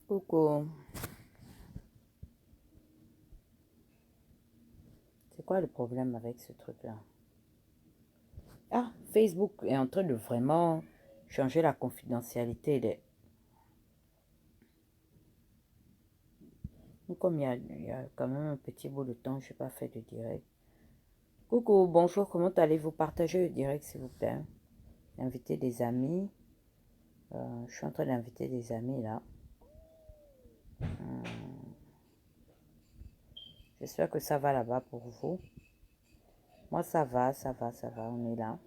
Coucou. C'est quoi le problème avec ce truc-là? Ah, Facebook est en train de vraiment changer la confidentialité des... Comme il y a quand même un petit bout de temps, je n'ai pas fait de direct. Coucou, bonjour, comment allez-vous? Partagez le direct, s'il vous plaît. Invitez des amis. Je suis en train d'inviter des amis, là. J'espère que ça va là-bas pour vous. Moi, ça va, on est là.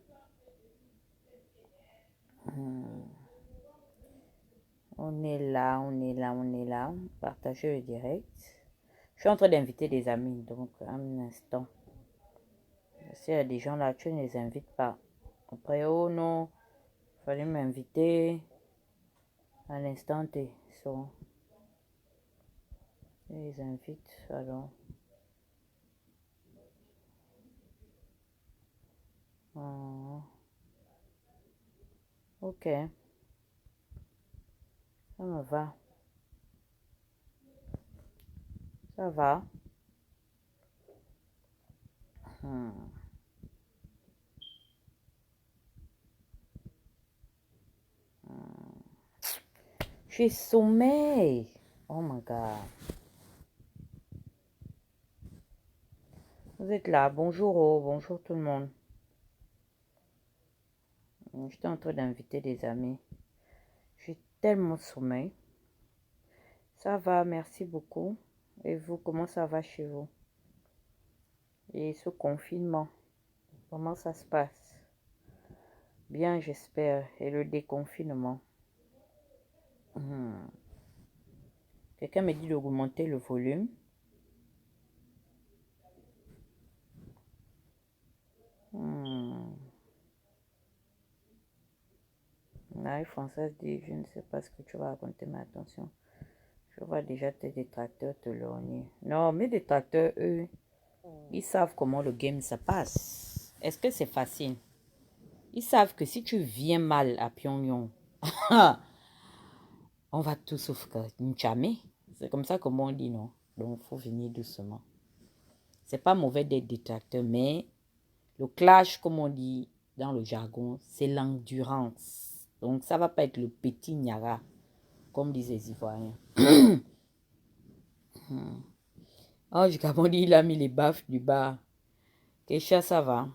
On est là. Partagez le direct. Je suis en train d'inviter des amis, donc un instant. S'il y a des gens là, tu ne les invites pas. Après, oh non, il fallait m'inviter à l'instant T. So, je les invite, alors. Ok, ça me va. Ça va. J'ai sommeil. Oh my God. Vous êtes là. Bonjour, bonjour tout le monde. J'étais en train d'inviter des amis. J'ai tellement sommeil. Ça va, merci beaucoup. Et vous, comment ça va chez vous? Et ce confinement, comment ça se passe? Bien, j'espère. Et le déconfinement? Quelqu'un me dit d'augmenter le volume. La française dit, je ne sais pas ce que tu vas raconter, mais attention. Je vois déjà tes détracteurs te lorgner. Non, mes détracteurs, eux, ils savent comment le game se passe. Est-ce que c'est facile? Ils savent que si tu viens mal à Pyongyang, on va tout sauf que jamais. C'est comme ça que moi on dit non. Donc, il faut venir doucement. C'est pas mauvais d'être détracteur, mais le clash, comme on dit dans le jargon, c'est l'endurance. Donc, ça va pas être le petit niaga, comme disent les Ivoiriens. Oh, j'ai dit, il a mis les baffes du bas. Keisha, ça va?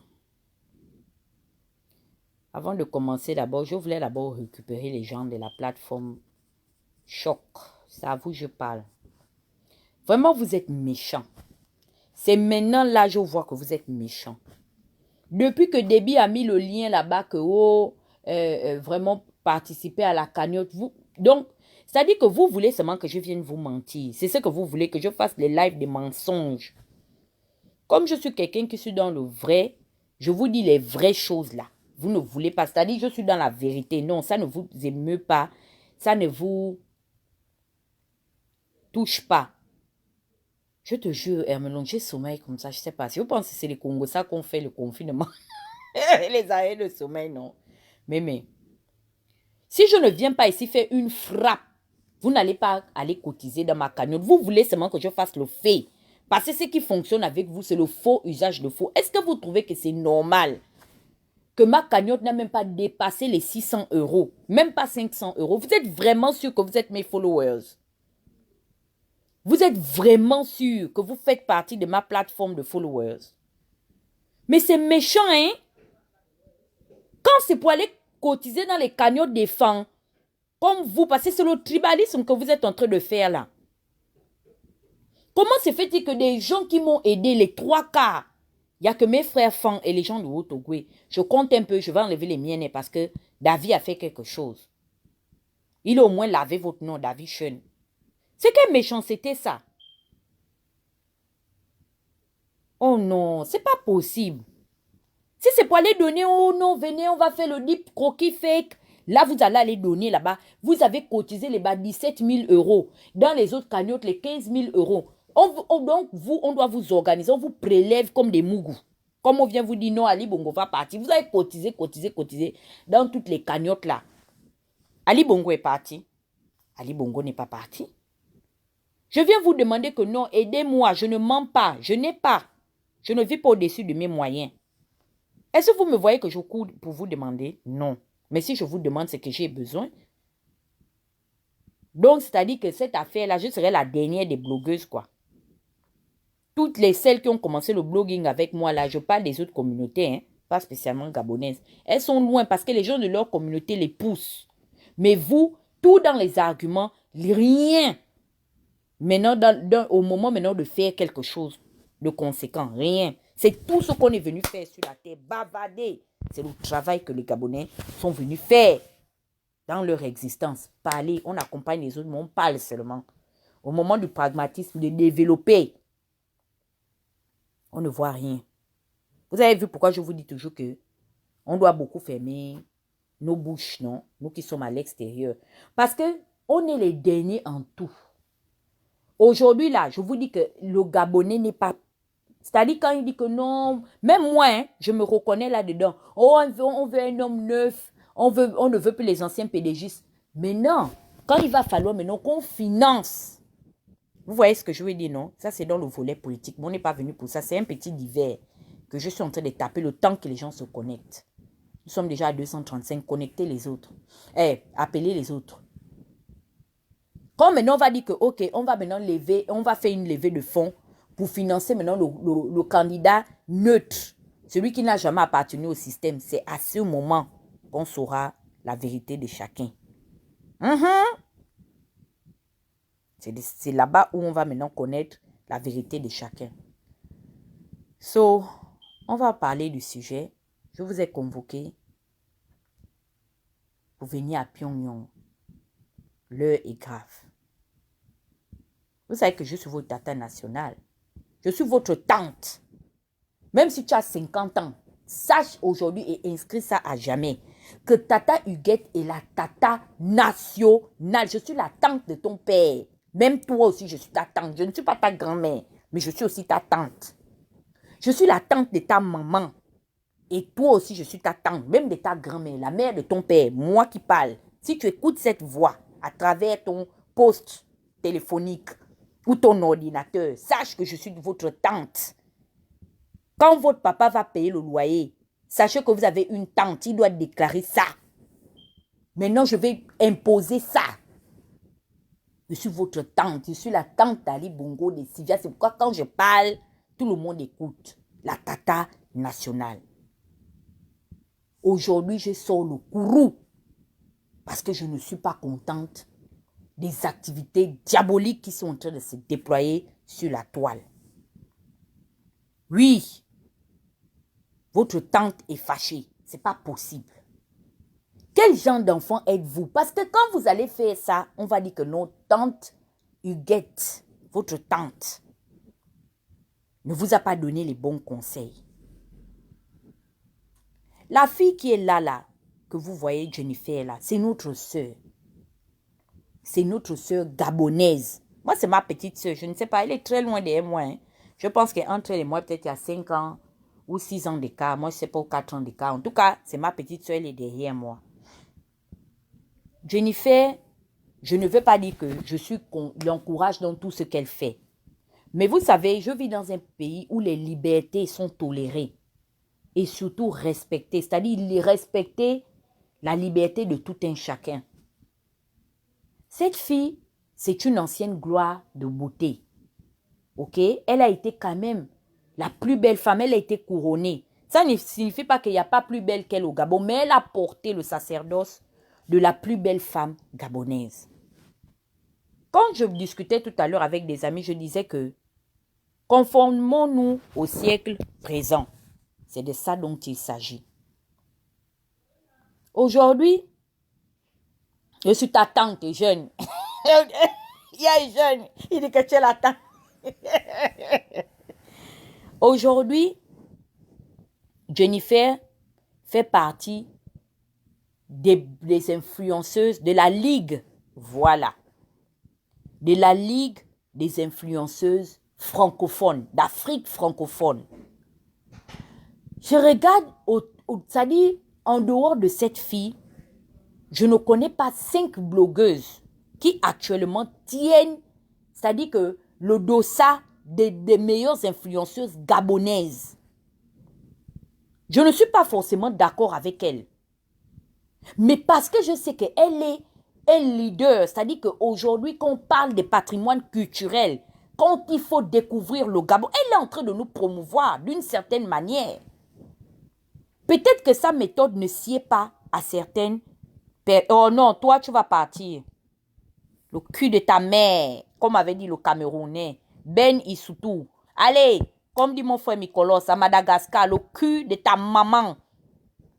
Avant de commencer, d'abord, je voulais d'abord récupérer les gens de la plateforme Choc. C'est à vous que je parle. Vraiment, vous êtes méchants. C'est maintenant là je vois que vous êtes méchants. Depuis que Déby a mis le lien là-bas que vraiment participer à la cagnotte, donc, c'est-à-dire que vous voulez seulement que je vienne vous mentir. C'est ce que vous voulez, que je fasse les lives des mensonges. Comme je suis quelqu'un qui suis dans le vrai, je vous dis les vraies choses là. Vous ne voulez pas, c'est-à-dire je suis dans la vérité. Non, ça ne vous émeut pas. Ça ne vous touche pas. Je te jure, Hermelon, j'ai sommeil comme ça, je ne sais pas. Si vous pensez que c'est les Congos, ça qu'on fait le confinement. Les arrêts de sommeil, non. Mais, si je ne viens pas ici faire une frappe, vous n'allez pas aller cotiser dans ma cagnotte. Vous voulez seulement que je fasse le fait. Parce que ce qui fonctionne avec vous, c'est le faux usage de faux. Est-ce que vous trouvez que c'est normal que ma cagnotte n'a même pas dépassé les 600 €, même pas 500 €? Vous êtes vraiment sûr que vous êtes mes followers? Vous êtes vraiment sûr que vous faites partie de ma plateforme de followers? Mais c'est méchant, hein? Quand c'est pour aller cotiser dans les cagnottes des femmes, comme vous, parce que c'est le tribalisme que vous êtes en train de faire là. Comment se fait-il que des gens qui m'ont aidé, les 3 quarts, il n'y a que mes frères fans et les gens de Haut-Ogoué, je compte un peu, je vais enlever les miennes parce que David a fait quelque chose. Il a au moins lavé votre nom, David Chen. C'est quelle méchanceté ça? Oh non, c'est pas possible. Si c'est pour aller donner, oh non, venez, on va faire le dip croquis fake. Là, vous allez aller donner là-bas. Vous avez cotisé les bas 17 000 €. Dans les autres cagnottes, les 15 000 €. Donc, vous, on doit vous organiser. On vous prélève comme des mougous. Comme on vient vous dire non, Ali Bongo va partir. Vous avez cotisé, cotisé, cotisé dans toutes les cagnottes là. Ali Bongo est parti. Ali Bongo n'est pas parti. Je viens vous demander que non, aidez-moi, je ne mens pas, je n'ai pas. Je ne vis pas au-dessus de mes moyens. Est-ce que vous me voyez que je cours pour vous demander? Non. Mais si je vous demande ce que j'ai besoin. Donc, c'est-à-dire que cette affaire-là, je serai la dernière des blogueuses, quoi. Toutes celles qui ont commencé le blogging avec moi, là, je parle des autres communautés, hein, pas spécialement gabonaises. Elles sont loin parce que les gens de leur communauté les poussent. Mais vous, tout dans les arguments, rien. Maintenant, au moment maintenant de faire quelque chose de conséquent, rien. C'est tout ce qu'on est venu faire sur la terre, bavarder. C'est le travail que les Gabonais sont venus faire dans leur existence. Parler, on accompagne les autres, mais on parle seulement. Au moment du pragmatisme, de développer, on ne voit rien. Vous avez vu pourquoi je vous dis toujours que on doit beaucoup fermer nos bouches, non? Nous qui sommes à l'extérieur. Parce que on est les derniers en tout. Aujourd'hui, là, je vous dis que le Gabonais n'est pas... C'est-à-dire quand il dit que non, même moi, hein, je me reconnais là-dedans. Oh, on veut un homme neuf. On ne veut plus les anciens pédégistes. Mais non, quand il va falloir maintenant qu'on finance. Vous voyez ce que je veux dire, non? Ça, c'est dans le volet politique. Mais on n'est pas venu pour ça. C'est un petit divers que je suis en train de taper le temps que les gens se connectent. Nous sommes déjà à 235. Connectez les autres. Appelez les autres. Quand maintenant on va dire que, ok, on va maintenant lever, on va faire une levée de fonds pour financer maintenant le candidat neutre, celui qui n'a jamais appartenu au système. C'est à ce moment qu'on saura la vérité de chacun. C'est là-bas où on va maintenant connaître la vérité de chacun. So, on va parler du sujet. Je vous ai convoqué pour venir à Pyongyang. L'heure est grave. Vous savez que je suis votre tata nationale. Je suis votre tante. Même si tu as 50 ans, sache aujourd'hui et inscris ça à jamais que Tata Huguette est la tata nationale. Je suis la tante de ton père. Même toi aussi, je suis ta tante. Je ne suis pas ta grand-mère, mais je suis aussi ta tante. Je suis la tante de ta maman. Et toi aussi, je suis ta tante, même de ta grand-mère, la mère de ton père, moi qui parle. Si tu écoutes cette voix à travers ton poste téléphonique ou ton ordinateur, sache que je suis votre tante. Quand votre papa va payer le loyer, sachez que vous avez une tante, il doit déclarer ça. Maintenant, je vais imposer ça. Je suis votre tante, je suis la tante d'Ali Bongo de Sylvia. C'est pourquoi quand je parle, tout le monde écoute. La tata nationale. Aujourd'hui, je sors le courroux parce que je ne suis pas contente des activités diaboliques qui sont en train de se déployer sur la toile. Oui, votre tante est fâchée. Ce n'est pas possible. Quel genre d'enfant êtes-vous? Parce que quand vous allez faire ça, on va dire que notre tante Huguette, votre tante, ne vous a pas donné les bons conseils. La fille qui est là, que vous voyez, Jennifer, là, c'est notre soeur. C'est notre soeur gabonaise. Moi, c'est ma petite soeur. Je ne sais pas, elle est très loin derrière moi. Hein. Je pense qu'entre elle et moi, peut-être il y a 5 ans ou 6 ans d'écart. Moi, je ne sais pas, ou 4 ans d'écart. En tout cas, c'est ma petite soeur, elle est derrière moi. Jennifer, je ne veux pas dire que je l'encourage dans tout ce qu'elle fait. Mais vous savez, je vis dans un pays où les libertés sont tolérées et surtout respectées. C'est-à-dire respecter la liberté de tout un chacun. Cette fille, c'est une ancienne gloire de beauté. Ok? Elle a été quand même la plus belle femme. Elle a été couronnée. Ça ne signifie pas qu'il n'y a pas plus belle qu'elle au Gabon, mais elle a porté le sacerdoce de la plus belle femme gabonaise. Quand je discutais tout à l'heure avec des amis, je disais que conformons-nous au siècle présent. C'est de ça dont il s'agit. Aujourd'hui, je suis ta tante jeune. Il y a une jeune. Il dit que tu es la tante. Aujourd'hui, Jennifer fait partie des influenceuses de la Ligue. Voilà. De la Ligue des influenceuses francophones, d'Afrique francophone. Je regarde, c'est-à-dire, en dehors de cette fille, je ne connais pas 5 blogueuses qui actuellement tiennent, c'est-à-dire que le dossard des meilleures influenceuses gabonaises. Je ne suis pas forcément d'accord avec elle. Mais parce que je sais qu'elle est un leader, c'est-à-dire qu'aujourd'hui, quand on parle des patrimoines culturels, quand il faut découvrir le Gabon, elle est en train de nous promouvoir d'une certaine manière. Peut-être que sa méthode ne sied pas à certaines personnes. Oh non, toi, tu vas partir. Le cul de ta mère, comme avait dit le Camerounais, Ben Issoutou. Allez, comme dit mon frère Mikolos à Madagascar, le cul de ta maman.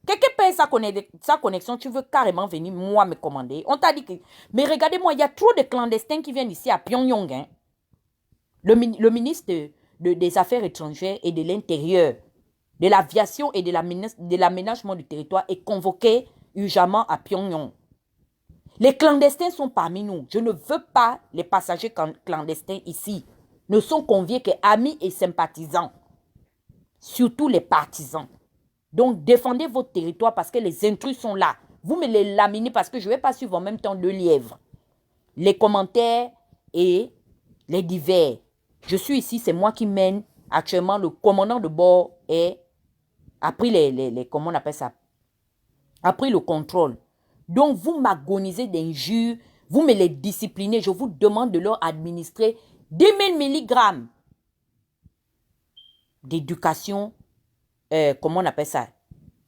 Quelqu'un paye sa connexion, tu veux carrément venir, moi, me commander. On t'a dit que... Mais regardez-moi, il y a trop de clandestins qui viennent ici à Pyongyang. Hein. Le ministre des Affaires étrangères et de l'Intérieur, de l'Aviation et de l'aménagement du territoire est convoqué urgemment à Pyongyang. Les clandestins sont parmi nous. Je ne veux pas les passagers clandestins ici. Ne sont conviés qu'amis et sympathisants. Surtout les partisans. Donc, défendez votre territoire parce que les intrus sont là. Vous me les laminez parce que je ne vais pas suivre en même temps le lièvre. Les commentaires et les divers. Je suis ici, c'est moi qui mène. Actuellement, le commandant de bord a pris comment on appelle ça? A pris le contrôle. Donc, vous m'agonisez d'injures, vous me les disciplinez. Je vous demande de leur administrer 10 000 mg d'éducation comment on appelle ça,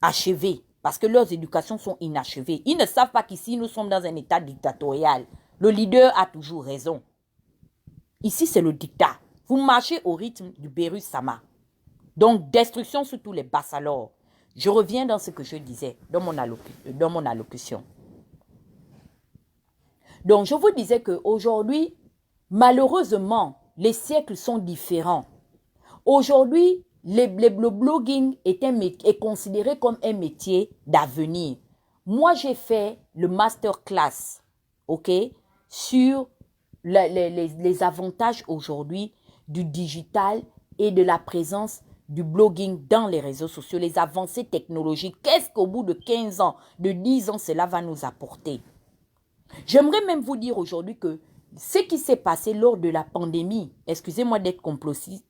achevés, parce que leurs éducations sont inachevées. Ils ne savent pas qu'ici, nous sommes dans un état dictatorial. Le leader a toujours raison. Ici, c'est le dictat. Vous marchez au rythme du Beru Sama. Donc, destruction sur tous les bassalors. Je reviens dans ce que je disais, dans mon allocution. Donc, je vous disais qu'aujourd'hui, malheureusement, les siècles sont différents. Aujourd'hui, le blogging est considéré comme un métier d'avenir. Moi, j'ai fait le masterclass, ok, sur les avantages aujourd'hui du digital et de la présence du blogging dans les réseaux sociaux, les avancées technologiques. Qu'est-ce qu'au bout de 15 ans, de 10 ans, cela va nous apporter? J'aimerais même vous dire aujourd'hui que ce qui s'est passé lors de la pandémie, excusez-moi d'être complotiste,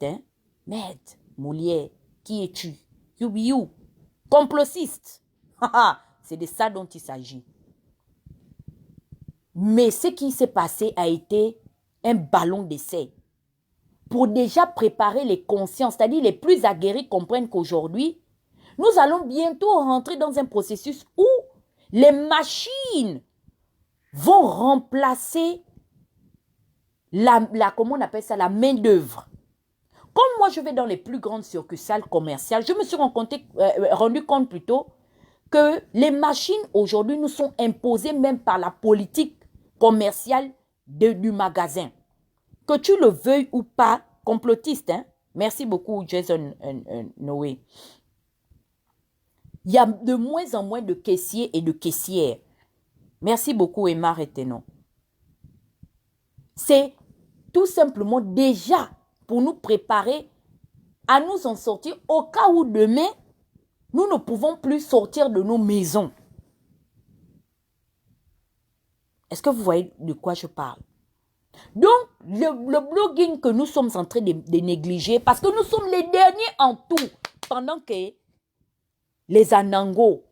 hein? Merde, Moulière, qui es-tu? You. Complotiste. C'est de ça dont il s'agit. Mais ce qui s'est passé a été un ballon d'essai. Pour déjà préparer les consciences, c'est-à-dire les plus aguerris comprennent qu'aujourd'hui, nous allons bientôt rentrer dans un processus où les machines vont remplacer comment on appelle ça, la main-d'œuvre. Comme moi, je vais dans les plus grandes succursales commerciales, je me suis rendu compte plutôt que les machines aujourd'hui nous sont imposées même par la politique commerciale du magasin. Que tu le veuilles ou pas, complotiste, hein? Merci beaucoup, Jason Noé. Il y a de moins en moins de caissiers et de caissières. Merci beaucoup, Emma Retenon. C'est tout simplement déjà pour nous préparer à nous en sortir au cas où demain, nous ne pouvons plus sortir de nos maisons. Est-ce que vous voyez de quoi je parle? Donc, le blogging que nous sommes en train de négliger, parce que nous sommes les derniers en tout, pendant que les Anangos,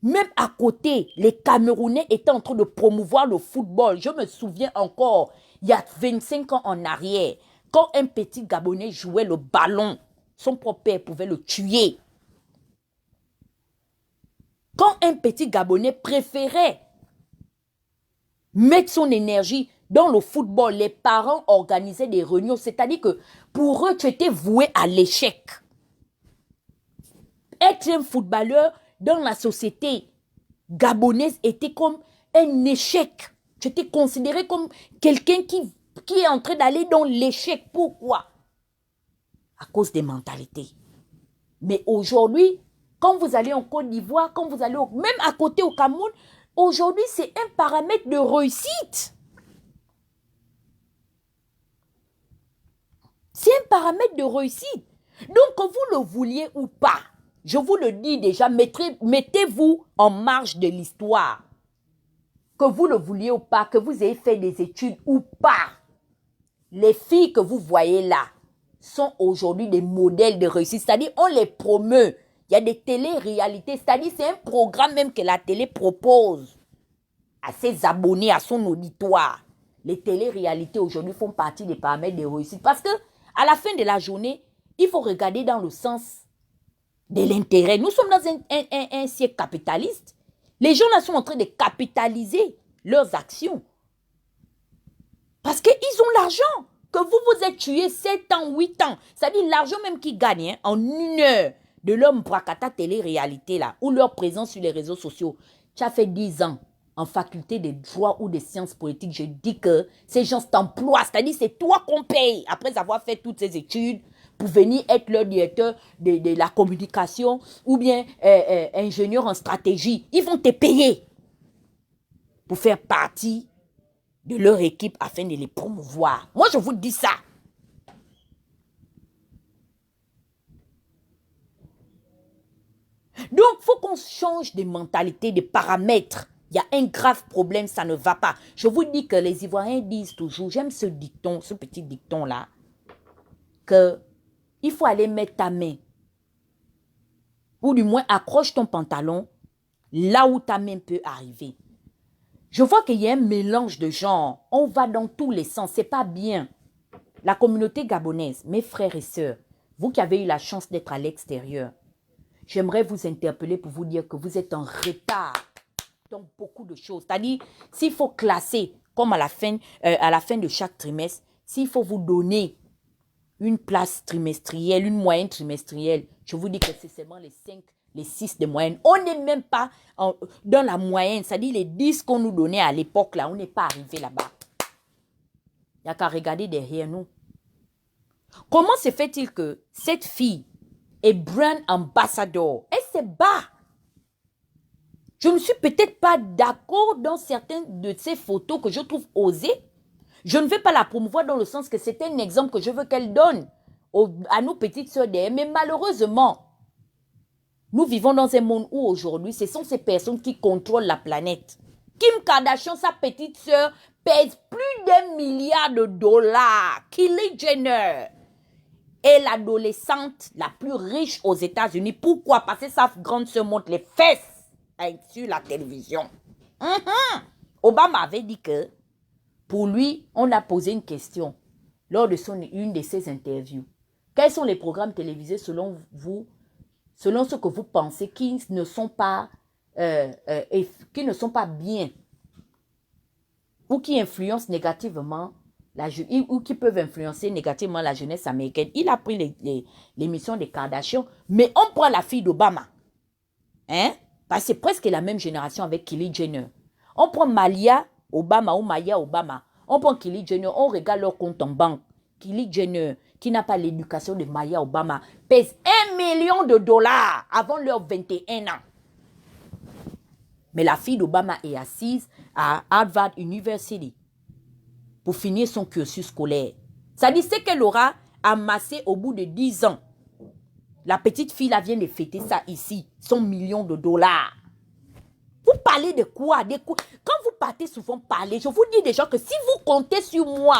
même à côté, les Camerounais étaient en train de promouvoir le football. Je me souviens encore, il y a 25 ans en arrière, quand un petit Gabonais jouait le ballon, son propre père pouvait le tuer. Quand un petit Gabonais préférait mettre son énergie dans le football, les parents organisaient des réunions. C'est-à-dire que pour eux, tu étais voué à l'échec. Être un footballeur dans la société gabonaise était comme un échec. Tu étais considéré comme quelqu'un qui est en train d'aller dans l'échec. Pourquoi? À cause des mentalités. Mais aujourd'hui, quand vous allez en Côte d'Ivoire, quand vous allez même à côté au Cameroun, aujourd'hui, c'est un paramètre de réussite. C'est un paramètre de réussite. Donc, que vous le vouliez ou pas, je vous le dis déjà, mettez-vous en marge de l'histoire. Que vous le vouliez ou pas, que vous ayez fait des études ou pas, les filles que vous voyez là sont aujourd'hui des modèles de réussite. C'est-à-dire, on les promeut. Il y a des télé-réalités. C'est-à-dire, c'est un programme même que la télé propose à ses abonnés, à son auditoire. Les télé-réalités aujourd'hui font partie des paramètres de réussite. Parce que à la fin de la journée, il faut regarder dans le sens de l'intérêt. Nous sommes dans un siècle capitaliste. Les gens là sont en train de capitaliser leurs actions. Parce qu'ils ont l'argent. Que vous vous êtes tué 7 ans, 8 ans. C'est-à-dire l'argent même qu'ils gagnent en 1 heure de leur bracata télé-réalité là, ou leur présence sur les réseaux sociaux. Tu as fait 10 ans en faculté de droit ou de sciences politiques. Je dis que ces gens t'emploient. C'est-à-dire c'est toi qu'on paye après avoir fait toutes ces études pour venir être leur directeur de la communication ou bien ingénieur en stratégie. Ils vont te payer pour faire partie de leur équipe afin de les promouvoir. Moi, je vous dis ça. Donc, il faut qu'on change de mentalité, de paramètres. Il y a un grave problème, ça ne va pas. Je vous dis que les Ivoiriens disent toujours, j'aime ce dicton, ce petit dicton-là, que il faut aller mettre ta main, ou du moins accroche ton pantalon, là où ta main peut arriver. Je vois qu'il y a un mélange de genres. On va dans tous les sens. C'est pas bien. La communauté gabonaise, mes frères et sœurs, vous qui avez eu la chance d'être à l'extérieur, j'aimerais vous interpeller pour vous dire que vous êtes en retard dans beaucoup de choses. C'est-à-dire, s'il faut classer, comme à la fin de chaque trimestre, s'il faut vous donner une place trimestrielle, une moyenne trimestrielle, je vous dis que c'est seulement les 5, les 6 de moyenne. On n'est même pas dans la moyenne, c'est-à-dire les 10 qu'on nous donnait à l'époque, là, on n'est pas arrivé là-bas. Il n'y a qu'à regarder derrière nous. Comment se fait-il que cette fille est brand ambassador? Elle se bat. Je ne suis peut-être pas d'accord dans certaines de ces photos que je trouve osées. Je ne vais pas la promouvoir dans le sens que c'est un exemple que je veux qu'elle donne à nos petites sœurs derrière. Mais malheureusement, nous vivons dans un monde où aujourd'hui, ce sont ces personnes qui contrôlent la planète. Kim Kardashian, sa petite sœur, pèse plus d'1 milliard de dollars. Kylie Jenner est l'adolescente la plus riche aux États-Unis. Pourquoi? Parce que sa grande sœur montre les fesses sur la télévision. Obama avait dit que pour lui, on a posé une question lors de une de ses interviews. Quels sont les programmes télévisés selon vous, selon ce que vous pensez, qui ne sont pas bien ou qui influencent négativement ou qui peuvent influencer négativement la jeunesse américaine? Il a pris l'émission des Kardashians, mais on prend la fille d'Obama. Parce que c'est presque la même génération avec Kylie Jenner. On prend Malia Obama ou Maya Obama. On prend Kylie Jenner, on regarde leur compte en banque. Kylie Jenner, qui n'a pas l'éducation de Maya Obama, pèse 1 million de dollars avant leurs 21 ans. Mais la fille d'Obama est assise à Harvard University pour finir son cursus scolaire. Ça dit ce qu'elle aura amassé au bout de 10 ans. La petite fille là vient de fêter ça ici, son 1 million de dollars. Vous parlez de quoi? Quand vous partez souvent parler, je vous dis déjà que si vous comptez sur moi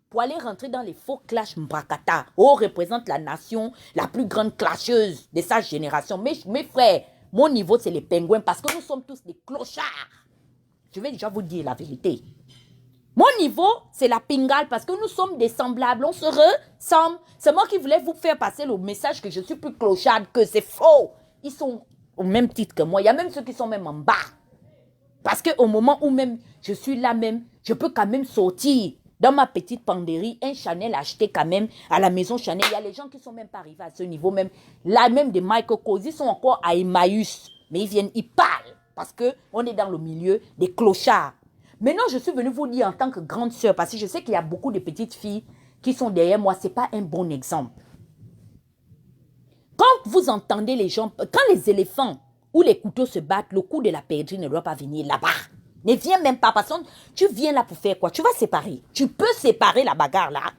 pour aller rentrer dans les faux clashs Mbrakata, on représente la nation la plus grande clasheuse de sa génération. Mes frères, mon niveau c'est les pingouins parce que nous sommes tous des clochards. Je vais déjà vous dire la vérité. Mon niveau, c'est la pingale parce que nous sommes des semblables. On se ressemble. C'est moi qui voulais vous faire passer le message que je suis plus clocharde, que c'est faux. Ils sont au même titre que moi. Il y a même ceux qui sont même en bas. Parce qu'au moment où même je suis là même, je peux quand même sortir dans ma petite penderie, un Chanel acheté quand même à la maison Chanel. Il y a les gens qui ne sont même pas arrivés à ce niveau même. Là même des Michael Kors, ils sont encore à Emmaüs. Mais ils viennent, ils parlent. Parce qu'on est dans le milieu des clochards. Maintenant, je suis venue vous dire en tant que grande sœur, parce que je sais qu'il y a beaucoup de petites filles qui sont derrière moi. Ce n'est pas un bon exemple. Quand vous entendez les gens, quand les éléphants ou les couteaux se battent, le coup de la perdrix ne doit pas venir là-bas. Ne viens même pas, parce que tu viens là pour faire quoi? Tu vas séparer. Tu peux séparer la bagarre là.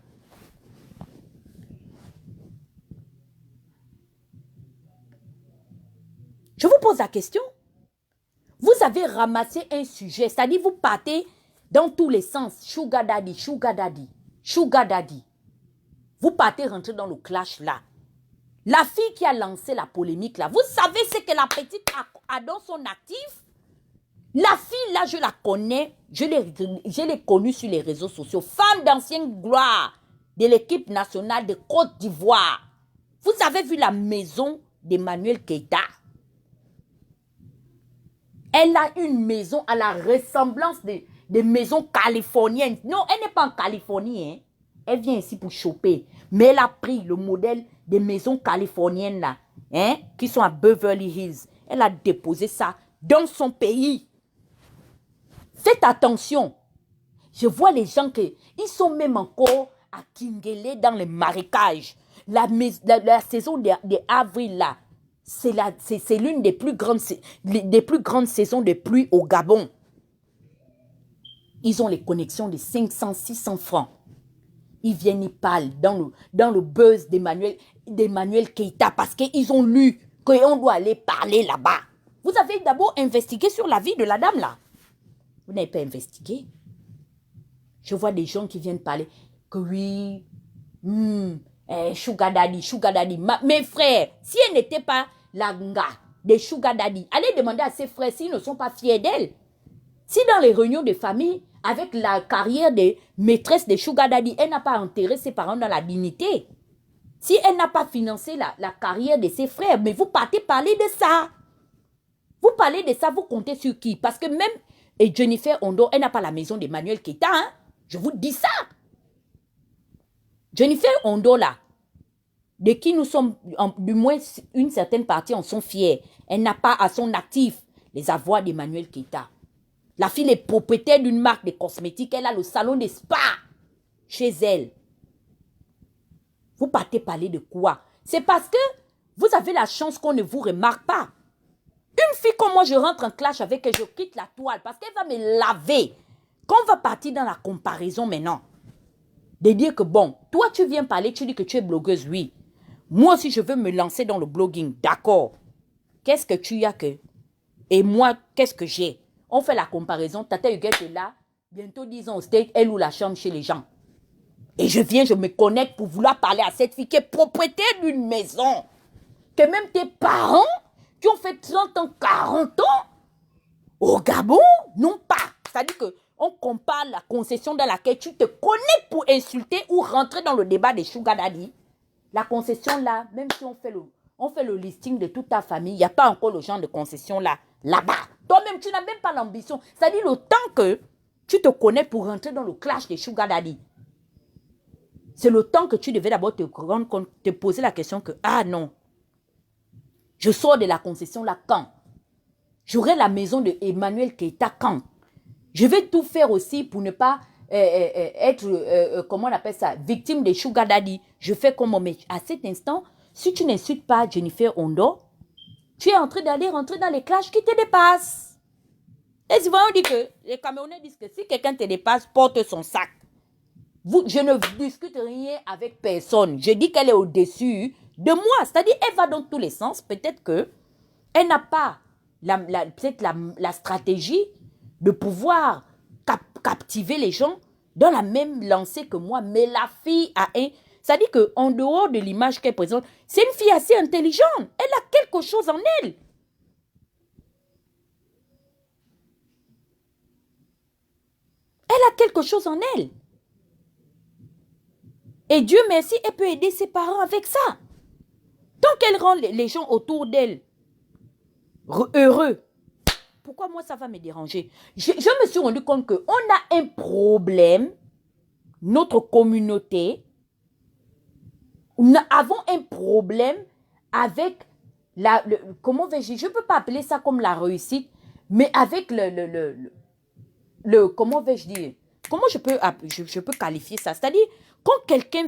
Je vous pose la question. Vous avez ramassé un sujet, c'est-à-dire vous partez dans tous les sens. Sugar daddy, sugar daddy, sugar daddy. Vous partez rentrer dans le clash là. La fille qui a lancé la polémique là, vous savez ce que la petite a dans son actif? La fille là, je la connais, je l'ai connue sur les réseaux sociaux. Femme d'ancienne gloire de l'équipe nationale de Côte d'Ivoire. Vous avez vu la maison d'Emmanuel Keïta? Elle a une maison à la ressemblance des maisons californiennes. Non, elle n'est pas en Californie. Hein. Elle vient ici pour choper. Mais elle a pris le modèle des maisons californiennes là, hein, qui sont à Beverly Hills. Elle a déposé ça dans son pays. Faites attention. Je vois les gens qui sont même encore à Kingele dans les marécages. La saison d'avril là, c'est l'une des plus grandes saisons de pluie au Gabon. Ils ont les connexions de 500, 600 francs. Ils viennent, ils parlent dans le buzz d'Emmanuel Keïta parce qu'ils ont lu qu'on doit aller parler là-bas. Vous avez d'abord investigué sur la vie de la dame là. Vous n'avez pas investigué. Je vois des gens qui viennent parler que oui, Sugar Daddy, Sugar Daddy. Mes frères, si elle n'était pas la nga des Sugar Daddy, allez demander à ses frères s'ils ne sont pas fiers d'elle. Si dans les réunions de famille, avec la carrière de maîtresse de Sugar Daddy, elle n'a pas enterré ses parents dans la dignité. Si elle n'a pas financé la carrière de ses frères, mais vous partez parler de ça. Vous parlez de ça, vous comptez sur qui? Parce que même Jennifer Ondo, elle n'a pas la maison d'Emmanuel Keïta. Hein? Je vous dis ça. Jennifer Ondo, là, de qui nous sommes, du moins une certaine partie en sont fiers. Elle n'a pas à son actif les avoirs d'Emmanuel Keïta. La fille est propriétaire d'une marque de cosmétiques. Elle a le salon de spa chez elle. Vous partez parler de quoi? C'est parce que vous avez la chance qu'on ne vous remarque pas. Une fille comme moi, je rentre en clash avec elle, je quitte la toile parce qu'elle va me laver. Quand on va partir dans la comparaison maintenant, de dire que bon, toi tu viens parler, tu dis que tu es blogueuse, oui. Moi aussi, je veux me lancer dans le blogging, d'accord. Qu'est-ce que tu as que? Et moi, qu'est-ce que j'ai? On fait la comparaison. Tata Huguette est là. Bientôt 10 ans au steak, elle loue la chambre chez les gens. Et je viens, je me connecte pour vouloir parler à cette fille qui est propriétaire d'une maison. Que même tes parents, qui ont fait 30 ans, 40 ans, au Gabon, non pas. C'est-à-dire qu'on compare la concession dans laquelle tu te connectes pour insulter ou rentrer dans le débat des Sugar Daddy. La concession là, même si on fait le listing de toute ta famille, il n'y a pas encore le genre de concession là-bas. Toi-même, tu n'as même pas l'ambition. C'est-à-dire le temps que tu te connais pour rentrer dans le clash des Sugar Daddy. C'est le temps que tu devais d'abord te rendre compte, te poser la question que, ah non, je sors de la concession là quand? J'aurai la maison de Emmanuel Keïta quand? Je vais tout faire aussi pour ne pas être, comment on appelle ça, victime des Sugar Daddy. Je fais comme mais à cet instant, si tu n'insultes pas Jennifer Ondo, tu es en train d'aller rentrer dans les clashs qui te dépassent. Et souvent on dit que, les Camerounais disent que si quelqu'un te dépasse, porte son sac. Je ne discute rien avec personne. Je dis qu'elle est au-dessus de moi. C'est-à-dire, elle va dans tous les sens. Peut-être qu'elle n'a pas peut-être la stratégie de pouvoir captiver les gens dans la même lancée que moi. Mais la fille a un... C'est-à-dire qu'en dehors de l'image qu'elle présente, c'est une fille assez intelligente. Elle a quelque chose en elle. Elle a quelque chose en elle. Et Dieu merci, elle peut aider ses parents avec ça. Tant qu'elle rend les gens autour d'elle heureux, pourquoi moi ça va me déranger? Je me suis rendu compte qu'on a un problème, notre communauté, nous avons un problème avec comment vais-je dire? Je ne peux pas appeler ça comme la réussite, mais avec comment vais-je dire? Comment je peux qualifier ça? C'est-à-dire, quand quelqu'un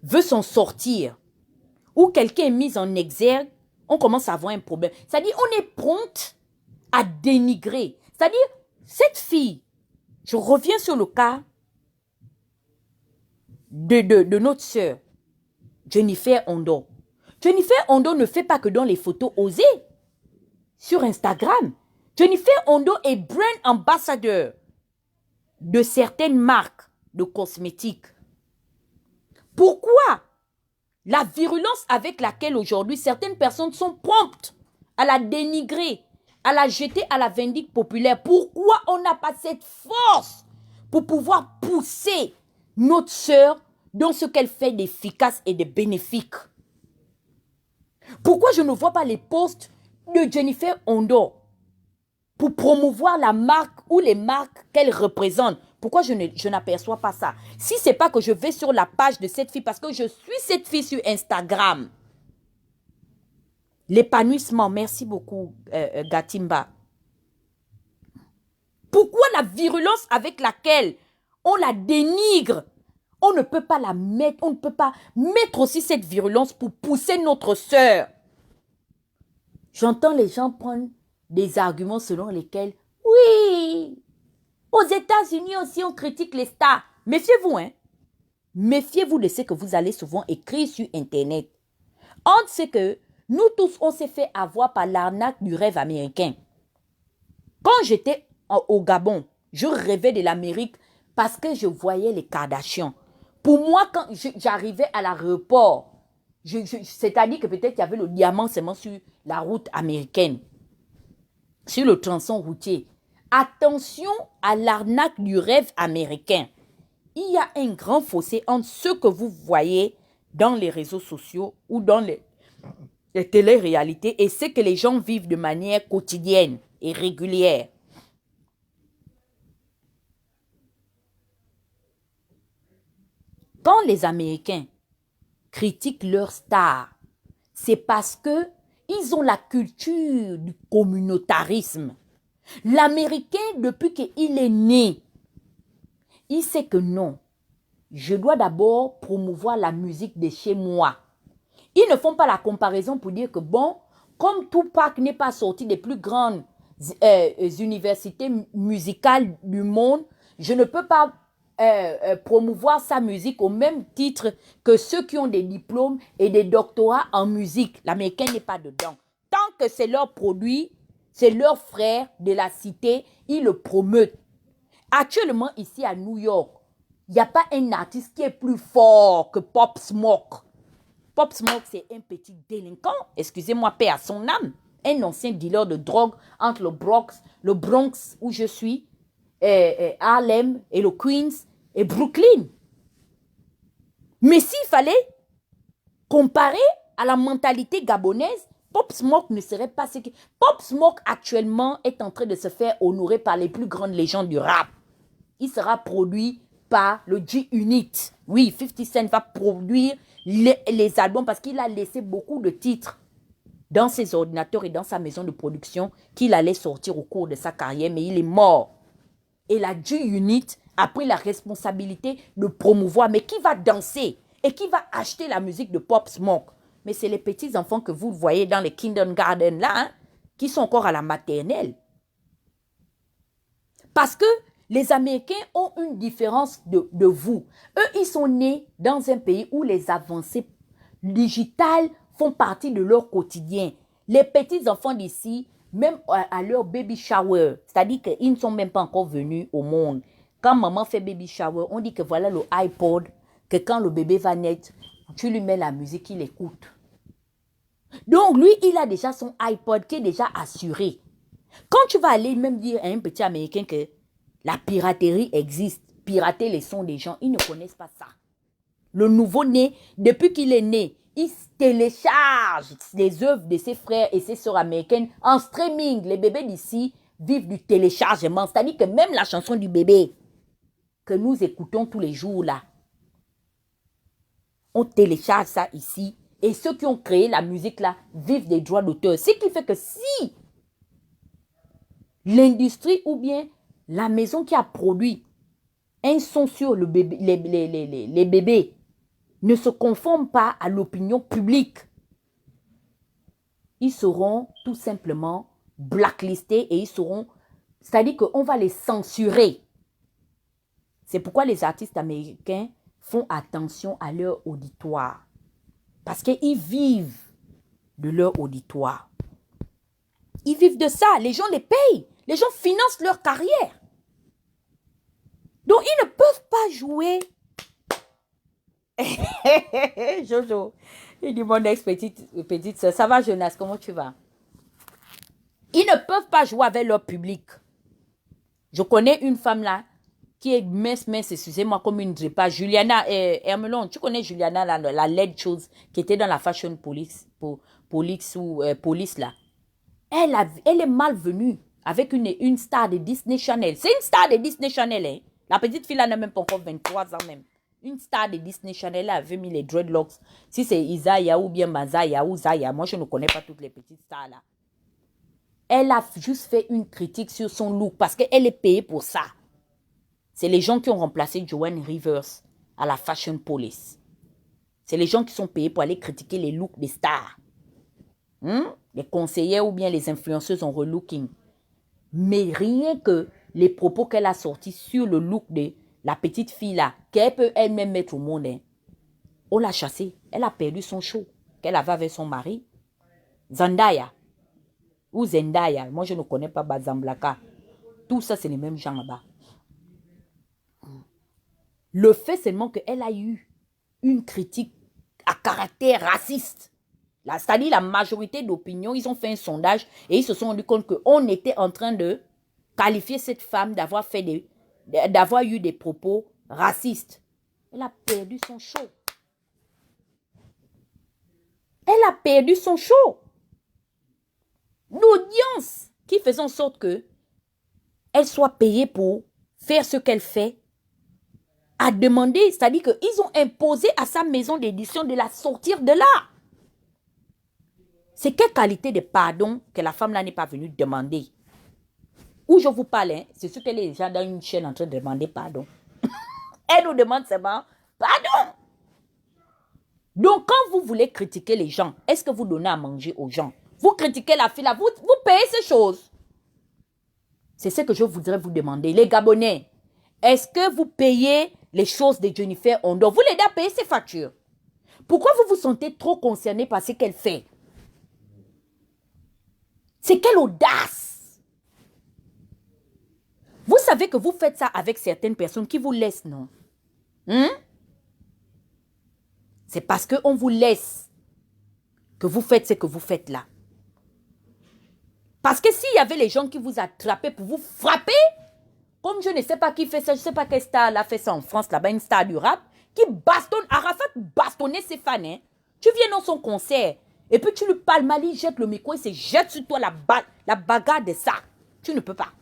veut s'en sortir, ou quelqu'un est mis en exergue, on commence à avoir un problème. C'est-à-dire, on est prompte à dénigrer. C'est-à-dire, cette fille, je reviens sur le cas de notre sœur, Jennifer Ondo. Jennifer Ondo ne fait pas que dans les photos osées sur Instagram. Jennifer Ondo est brand ambassadeur de certaines marques de cosmétiques. Pourquoi la virulence avec laquelle aujourd'hui certaines personnes sont promptes à la dénigrer, à la jeter à la vindicte populaire? Pourquoi on n'a pas cette force pour pouvoir pousser notre sœur dans ce qu'elle fait d'efficace et de bénéfique? Pourquoi je ne vois pas les posts de Jennifer Ondo pour promouvoir la marque ou les marques qu'elle représente? Pourquoi je n'aperçois pas ça? Si ce n'est pas que je vais sur la page de cette fille, parce que je suis cette fille sur Instagram. L'épanouissement, merci beaucoup, Gatimba. Pourquoi la virulence avec laquelle on la dénigre? On ne peut pas la mettre, on ne peut pas mettre aussi cette virulence pour pousser notre sœur. J'entends les gens prendre des arguments selon lesquels, oui, aux États-Unis aussi on critique les stars. Méfiez-vous, hein. Méfiez-vous de ce que vous allez souvent écrire sur Internet. On sait que nous tous, on s'est fait avoir par l'arnaque du rêve américain. Quand j'étais au Gabon, je rêvais de l'Amérique parce que je voyais les Kardashians. Pour moi, quand j'arrivais à l'aéroport, c'est-à-dire que peut-être il y avait le diamant seulement sur la route américaine, sur le tronçon routier. Attention à l'arnaque du rêve américain. Il y a un grand fossé entre ce que vous voyez dans les réseaux sociaux ou dans les téléréalités et ce que les gens vivent de manière quotidienne et régulière. Quand les Américains critiquent leurs stars, c'est parce que ils ont la culture du communautarisme. L'Américain, depuis qu'il est né, il sait que non, je dois d'abord promouvoir la musique de chez moi. Ils ne font pas la comparaison pour dire que bon, comme Tupac n'est pas sorti des plus grandes universités musicales du monde, je ne peux pas promouvoir sa musique au même titre que ceux qui ont des diplômes et des doctorats en musique. L'Américain n'est pas dedans. Tant que c'est leur produit, c'est leur frère de la cité, ils le promeuvent. Actuellement, ici à New York, il n'y a pas un artiste qui est plus fort que Pop Smoke. Pop Smoke, c'est un petit délinquant, excusez-moi, paix à son âme, un ancien dealer de drogue entre le Bronx où je suis, Harlem et le Queens et Brooklyn. Mais s'il fallait comparer à la mentalité gabonaise, Pop Smoke ne serait pas ce que... Pop Smoke actuellement est en train de se faire honorer par les plus grandes légendes du rap. Il sera produit par le G-Unit. Oui, 50 Cent va produire les albums parce qu'il a laissé beaucoup de titres dans ses ordinateurs et dans sa maison de production qu'il allait sortir au cours de sa carrière, mais il est mort. Et la G-Unit a pris la responsabilité de promouvoir, mais qui va danser et qui va acheter la musique de Pop Smoke? Mais c'est les petits enfants que vous voyez dans les kindergarten là, hein, qui sont encore à la maternelle. Parce que les Américains ont une différence de vous. Eux, ils sont nés dans un pays où les avancées digitales font partie de leur quotidien. Les petits enfants d'ici, même à leur baby shower, c'est-à-dire qu'ils ne sont même pas encore venus au monde. Quand maman fait baby shower, on dit que voilà le iPod, que quand le bébé va naître, tu lui mets la musique, il écoute. Donc lui, il a déjà son iPod qui est déjà assuré. Quand tu vas aller même dire à un petit Américain que la piraterie existe, pirater les sons des gens, ils ne connaissent pas ça. Le nouveau-né, depuis qu'il est né, il télécharge les œuvres de ses frères et ses sœurs américaines en streaming. Les bébés d'ici vivent du téléchargement. C'est-à-dire que même la chanson du bébé que nous écoutons tous les jours là, on télécharge ça ici. Et ceux qui ont créé la musique là vivent des droits d'auteur. Ce qui fait que si l'industrie ou bien la maison qui a produit un son sur le bébé, les bébés ne se conforment pas à l'opinion publique, ils seront tout simplement blacklistés et ils seront, c'est-à-dire qu'on va les censurer. C'est pourquoi les artistes américains font attention à leur auditoire. Parce qu'ils vivent de leur auditoire. Ils vivent de ça. Les gens les payent. Les gens financent leur carrière. Donc, ils ne peuvent pas jouer. Jojo, il dit mon ex-petite soeur, ça va Jonas, comment tu vas? Ils ne peuvent pas jouer avec leur public. Je connais une femme là, qui est mince, excusez-moi, comme une dripa. Juliana Hermelon, tu connais Juliana, la laide chose, qui était dans la fashion police, police là. Elle est malvenue avec une star de Disney Channel. C'est une star de Disney Channel, hein. La petite fille là n'a même pas encore 23 ans même. Une star de Disney Channel là avait mis les dreadlocks. Si c'est Isaiah ou bien Mazaya ou Zaya, moi je ne connais pas toutes les petites stars là. Elle a juste fait une critique sur son look parce qu'elle est payée pour ça. C'est les gens qui ont remplacé Joanne Rivers à la Fashion Police. C'est les gens qui sont payés pour aller critiquer les looks des stars. Les conseillères ou bien les influenceuses en relooking. Mais rien que les propos qu'elle a sortis sur le look de la petite fille là, qu'elle peut elle-même mettre au monde, hein, on l'a chassée. Elle a perdu son show qu'elle avait avec son mari. Zendaya. Ou Zendaya. Moi, je ne connais pas Bazamblaka. Tout ça, c'est les mêmes gens là-bas. Le fait seulement qu'elle a eu une critique à caractère raciste. C'est-à-dire la majorité d'opinions, ils ont fait un sondage et ils se sont rendus compte qu'on était en train de qualifier cette femme d'avoir eu des propos racistes. Elle a perdu son show. Elle a perdu son show. L'audience qui faisait en sorte que elle soit payée pour faire ce qu'elle fait a demandé, c'est-à-dire qu'ils ont imposé à sa maison d'édition de la sortir de là. C'est quelle qualité de pardon que la femme là n'est pas venue demander? Où je vous parle, hein, c'est ce que les gens dans une chaîne en train de demander pardon. Elle nous demande seulement pardon. Donc quand vous voulez critiquer les gens, est-ce que vous donnez à manger aux gens? Vous critiquez la fille là, vous payez ces choses. C'est ce que je voudrais vous demander. Les Gabonais, est-ce que vous payez les choses de Jennifer Ondor? Vous l'aidez à payer ses factures. Pourquoi vous vous sentez trop concerné par ce qu'elle fait? C'est quelle audace! Vous savez que vous faites ça avec certaines personnes qui vous laissent, non? C'est parce qu'on vous laisse que vous faites ce que vous faites là. Parce que s'il y avait les gens qui vous attrapaient pour vous frapper, comme je ne sais pas qui fait ça, je ne sais pas quelle star l'a fait ça en France, là-bas, une star du rap, qui bastonne, Arafat bastonnait ses fans, hein. Tu viens dans son concert, et puis tu lui parles mal, il jette le micro, il se jette sur toi la bagarre de ça. Tu ne peux pas.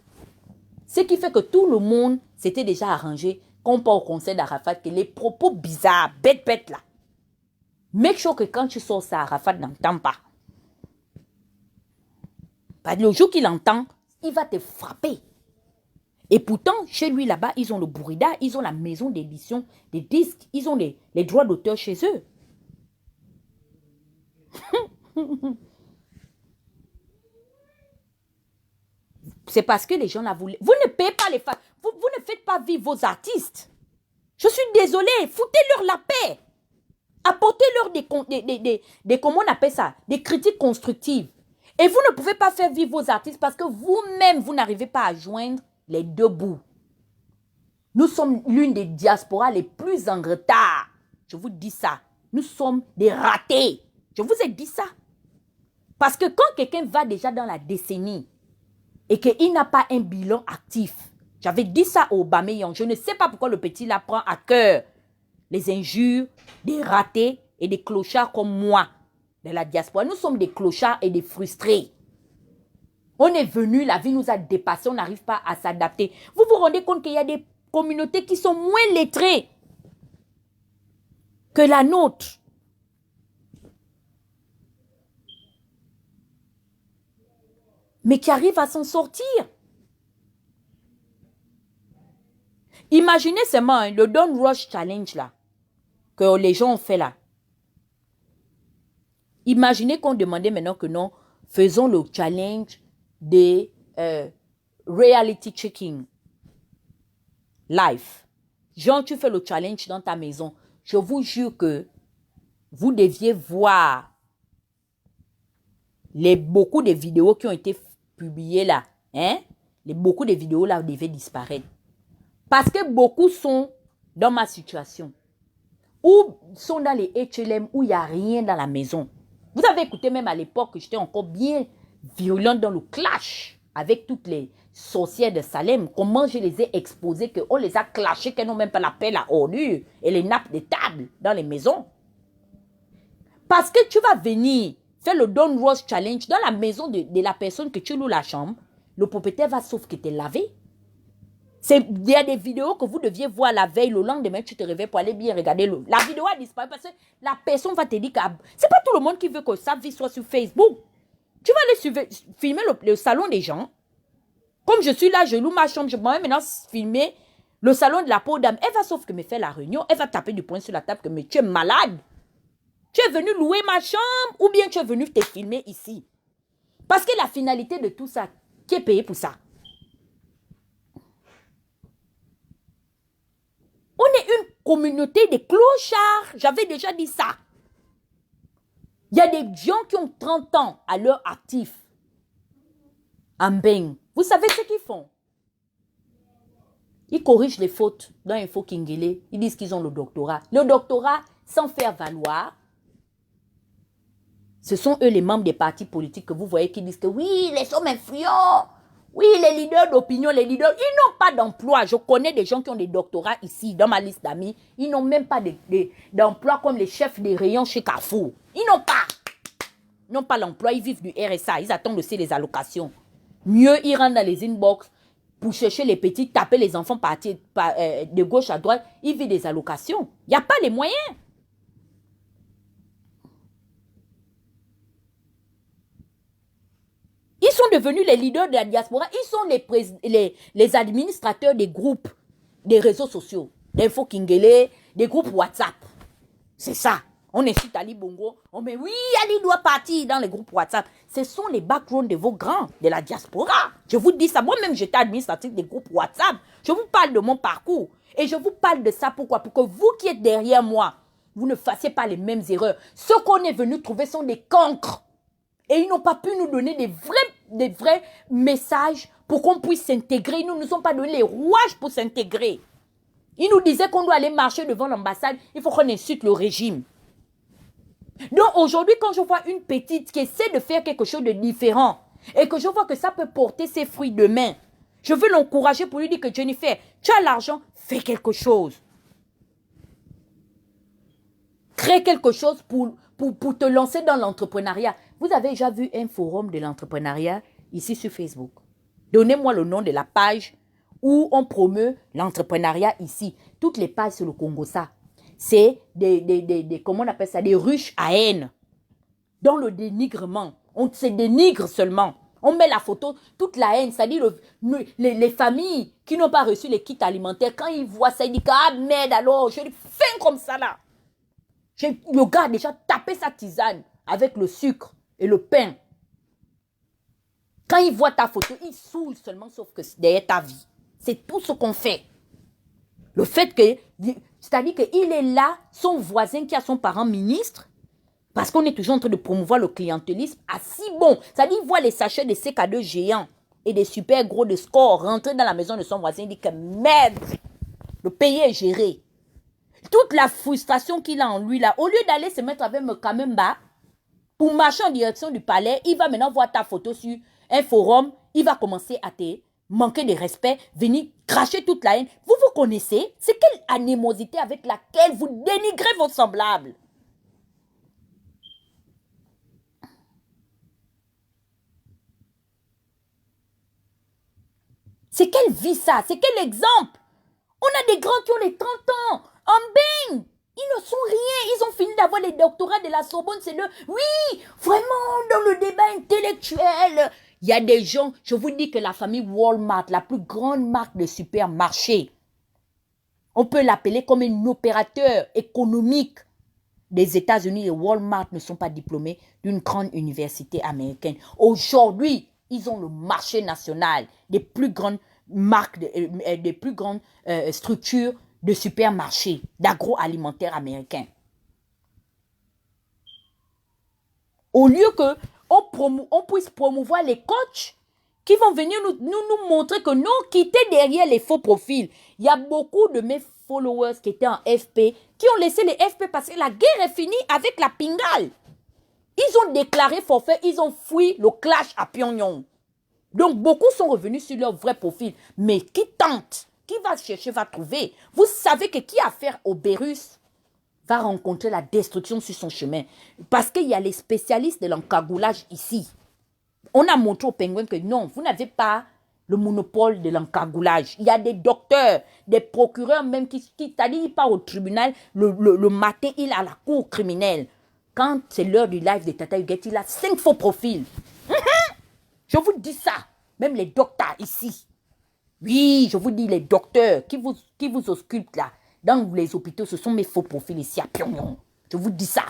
Ce qui fait que tout le monde s'était déjà arrangé, quand on part au concert d'Arafat, que les propos bizarres, bêtes là. Make sure que quand tu sors ça, Arafat n'entend pas. Parce que le jour qu'il entend, il va te frapper. Et pourtant, chez lui là-bas, ils ont le Bourrida, ils ont la maison d'édition des disques, ils ont les droits d'auteur chez eux. C'est parce que les gens là voulaient. Vous ne payez pas les femmes. Vous ne faites pas vivre vos artistes. Je suis désolée. Foutez-leur la paix. Apportez-leur des comment on appelle ça? Des critiques constructives. Et vous ne pouvez pas faire vivre vos artistes parce que vous-même, vous n'arrivez pas à joindre les deux bouts. Nous sommes l'une des diasporas les plus en retard. Je vous dis ça. Nous sommes des ratés. Je vous ai dit ça. Parce que quand quelqu'un va déjà dans la décennie et qu'il n'a pas un bilan actif, j'avais dit ça au Aubameyang, je ne sais pas pourquoi le petit là prend à cœur les injures des ratés et des clochards comme moi de la diaspora. Nous sommes des clochards et des frustrés. On est venu, la vie nous a dépassés, on n'arrive pas à s'adapter. Vous vous rendez compte qu'il y a des communautés qui sont moins lettrées que la nôtre. Mais qui arrivent à s'en sortir. Imaginez seulement le Don't Rush Challenge là, que les gens ont fait là. Imaginez qu'on demandait maintenant que non, faisons le challenge des reality checking live. Genre, tu fais le challenge dans ta maison. Je vous jure que vous deviez voir beaucoup de vidéos qui ont été publiées là, hein, beaucoup de vidéos là devaient disparaître. Parce que beaucoup sont dans ma situation. Ou sont dans les HLM où il n'y a rien dans la maison. Vous avez écouté même à l'époque que j'étais encore bien violente dans le clash avec toutes les sorcières de Salem. Comment je les ai exposées, qu'on les a clashées, qu'elles n'ont même pas la pelle à ordure et les nappes de table dans les maisons. Parce que tu vas venir faire le Don Rose Challenge dans la maison de la personne que tu loues la chambre, le propriétaire va sauf que t'es lavé. Il y a des vidéos que vous deviez voir la veille, le lendemain, tu te réveilles pour aller bien regarder. La vidéo a disparu parce que la personne va te dire que c'est pas tout le monde qui veut que sa vie soit sur Facebook. Tu vas aller filmer le salon des gens. Comme je suis là, je loue ma chambre, je vais maintenant filmer le salon de la pauvre dame. Elle va sauf que me faire la réunion, elle va taper du poing sur la table que mais tu es malade. Tu es venu louer ma chambre ou bien tu es venu te filmer ici. Parce que la finalité de tout ça, qui est payé pour ça? On est une communauté de clochards. J'avais déjà dit ça. Il y a des gens qui ont 30 ans à leur actif. En bain. Vous savez ce qu'ils font? Ils corrigent les fautes dans Info Kingele. Ils disent qu'ils ont le doctorat. Le doctorat, sans faire valoir, ce sont eux les membres des partis politiques que vous voyez qui disent que oui, les hommes influents. Oui, les leaders d'opinion, les leaders, ils n'ont pas d'emploi. Je connais des gens qui ont des doctorats ici, dans ma liste d'amis. Ils n'ont même pas d'emploi comme les chefs des rayons chez Carrefour. Ils n'ont pas. Ils n'ont pas l'emploi, ils vivent du RSA. Ils attendent aussi les allocations. Mieux, ils rentrent dans les inbox pour chercher les petits, taper les enfants partir de gauche à droite. Ils vivent des allocations. Il n'y a pas les moyens. Ils sont devenus les leaders de la diaspora. Ils sont les administrateurs des groupes, des réseaux sociaux, d'Info Kingele, des groupes WhatsApp. C'est ça. On incite Ali Bongo. On met oui, Ali doit partir dans les groupes WhatsApp. Ce sont les backgrounds de vos grands, de la diaspora. Je vous dis ça. Moi-même, j'étais administratif des groupes WhatsApp. Je vous parle de mon parcours. Et je vous parle de ça. Pourquoi? Pour que vous qui êtes derrière moi, vous ne fassiez pas les mêmes erreurs. Ceux qu'on est venu trouver sont des cancres. Et ils n'ont pas pu nous donner des vrais messages pour qu'on puisse s'intégrer. Ils ne nous ont pas donné les rouages pour s'intégrer. Ils nous disaient qu'on doit aller marcher devant l'ambassade. Il faut qu'on insulte le régime. Donc aujourd'hui, quand je vois une petite qui essaie de faire quelque chose de différent et que je vois que ça peut porter ses fruits demain, je veux l'encourager pour lui dire que Jennifer, tu as l'argent, fais quelque chose. Crée quelque chose pour te lancer dans l'entrepreneuriat. Vous avez déjà vu un forum de l'entrepreneuriat ici sur Facebook. Donnez-moi le nom de la page où on promeut l'entrepreneuriat ici. Toutes les pages sur le Congo, ça. C'est comment on appelle ça, des ruches à haine. Dans le dénigrement. On se dénigre seulement. On met la photo, toute la haine, c'est-à-dire les familles qui n'ont pas reçu les kits alimentaires. Quand ils voient ça, ils disent ah merde alors, je fais comme ça là. Le gars a déjà tapé sa tisane avec le sucre et le pain. Quand il voit ta photo, il saoule seulement, sauf que c'est derrière ta vie. C'est tout ce qu'on fait. Le fait que, c'est-à-dire qu'il est là, son voisin qui a son parent ministre, parce qu'on est toujours en train de promouvoir le clientélisme, à si bon. C'est-à-dire qu'il voit les sachets de CK2 géants et des super gros de score rentrer dans la maison de son voisin, il dit que merde, le pays est géré. Toute la frustration qu'il a en lui là, au lieu d'aller se mettre avec Mekamemba pour marcher en direction du palais, il va maintenant voir ta photo sur un forum, il va commencer à te manquer de respect, venir cracher toute la haine. Vous vous connaissez? C'est quelle animosité avec laquelle vous dénigrez vos semblables? C'est quelle vie ça? C'est quel exemple? On a des grands qui ont les 30 ans. En bain. Ils ne sont rien. Ils ont fini d'avoir les doctorats de la Sorbonne. C'est le... Oui, vraiment, dans le débat intellectuel. Il y a des gens, je vous dis que la famille Walmart, la plus grande marque de supermarché, on peut l'appeler comme un opérateur économique des États-Unis. Les Walmart ne sont pas diplômés d'une grande université américaine. Aujourd'hui, ils ont le marché national des plus grandes marques, des plus grandes structures de supermarchés, d'agroalimentaire américains. Au lieu que on puisse promouvoir les coachs qui vont venir nous montrer que non, quitter derrière les faux profils. Il y a beaucoup de mes followers qui étaient en FP, qui ont laissé les FP parce que la guerre est finie avec la pingale. Ils ont déclaré forfait, ils ont fui le clash à Pyongyang. Donc, beaucoup sont revenus sur leur vrai profil. Mais qui tente, qui va chercher, va trouver. Vous savez que qui a affaire au Bérus va rencontrer la destruction sur son chemin. Parce qu'il y a les spécialistes de l'encagoulage ici. On a montré au pingouin que non, vous n'avez pas le monopole de l'encagoulage. Il y a des docteurs, des procureurs même qui c'est-à-dire, il part au tribunal, le matin, il est à la cour criminelle. Quand c'est l'heure du live de Tata Huguette, il a 5 faux profils. Je vous dis ça. Même les docteurs ici. Oui, je vous dis, les docteurs qui vous auscultent là, dans les hôpitaux, ce sont mes faux profils ici à Pyongyang. Je vous dis ça.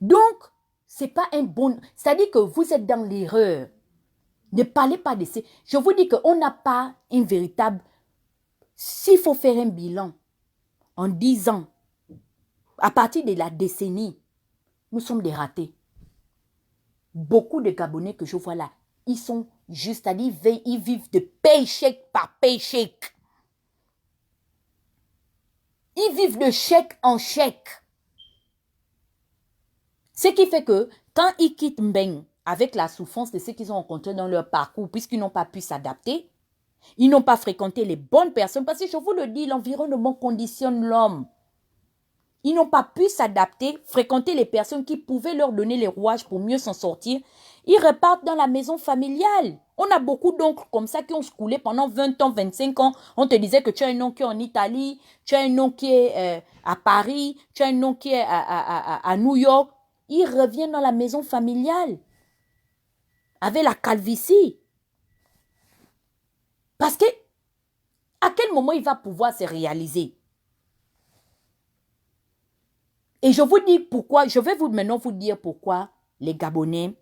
Donc, c'est pas un bon... C'est-à-dire que vous êtes dans l'erreur. Ne parlez pas de ces... Je vous dis qu'on n'a pas un véritable... S'il faut faire un bilan en 10 ans, à partir de la décennie, nous sommes des ratés. Beaucoup de Gabonais que je vois là, ils sont juste, c'est-à-dire ils vivent de paycheck par paycheck. Ils vivent de chèque en chèque. Ce qui fait que quand ils quittent Mbeng avec la souffrance de ce qu'ils ont rencontré dans leur parcours, puisqu'ils n'ont pas pu s'adapter, ils n'ont pas fréquenté les bonnes personnes, parce que je vous le dis, l'environnement conditionne l'homme. Ils n'ont pas pu s'adapter, fréquenter les personnes qui pouvaient leur donner les rouages pour mieux s'en sortir. Ils repartent dans la maison familiale. On a beaucoup d'oncles comme ça qui ont coulé pendant 20 ans, 25 ans. On te disait que tu as un oncle qui est en Italie, tu as un oncle qui est à Paris, tu as un oncle qui est à New York. Ils reviennent dans la maison familiale avec la calvitie. Parce que à quel moment il va pouvoir se réaliser? Et je vous dis pourquoi, je vais maintenant vous dire pourquoi les Gabonais,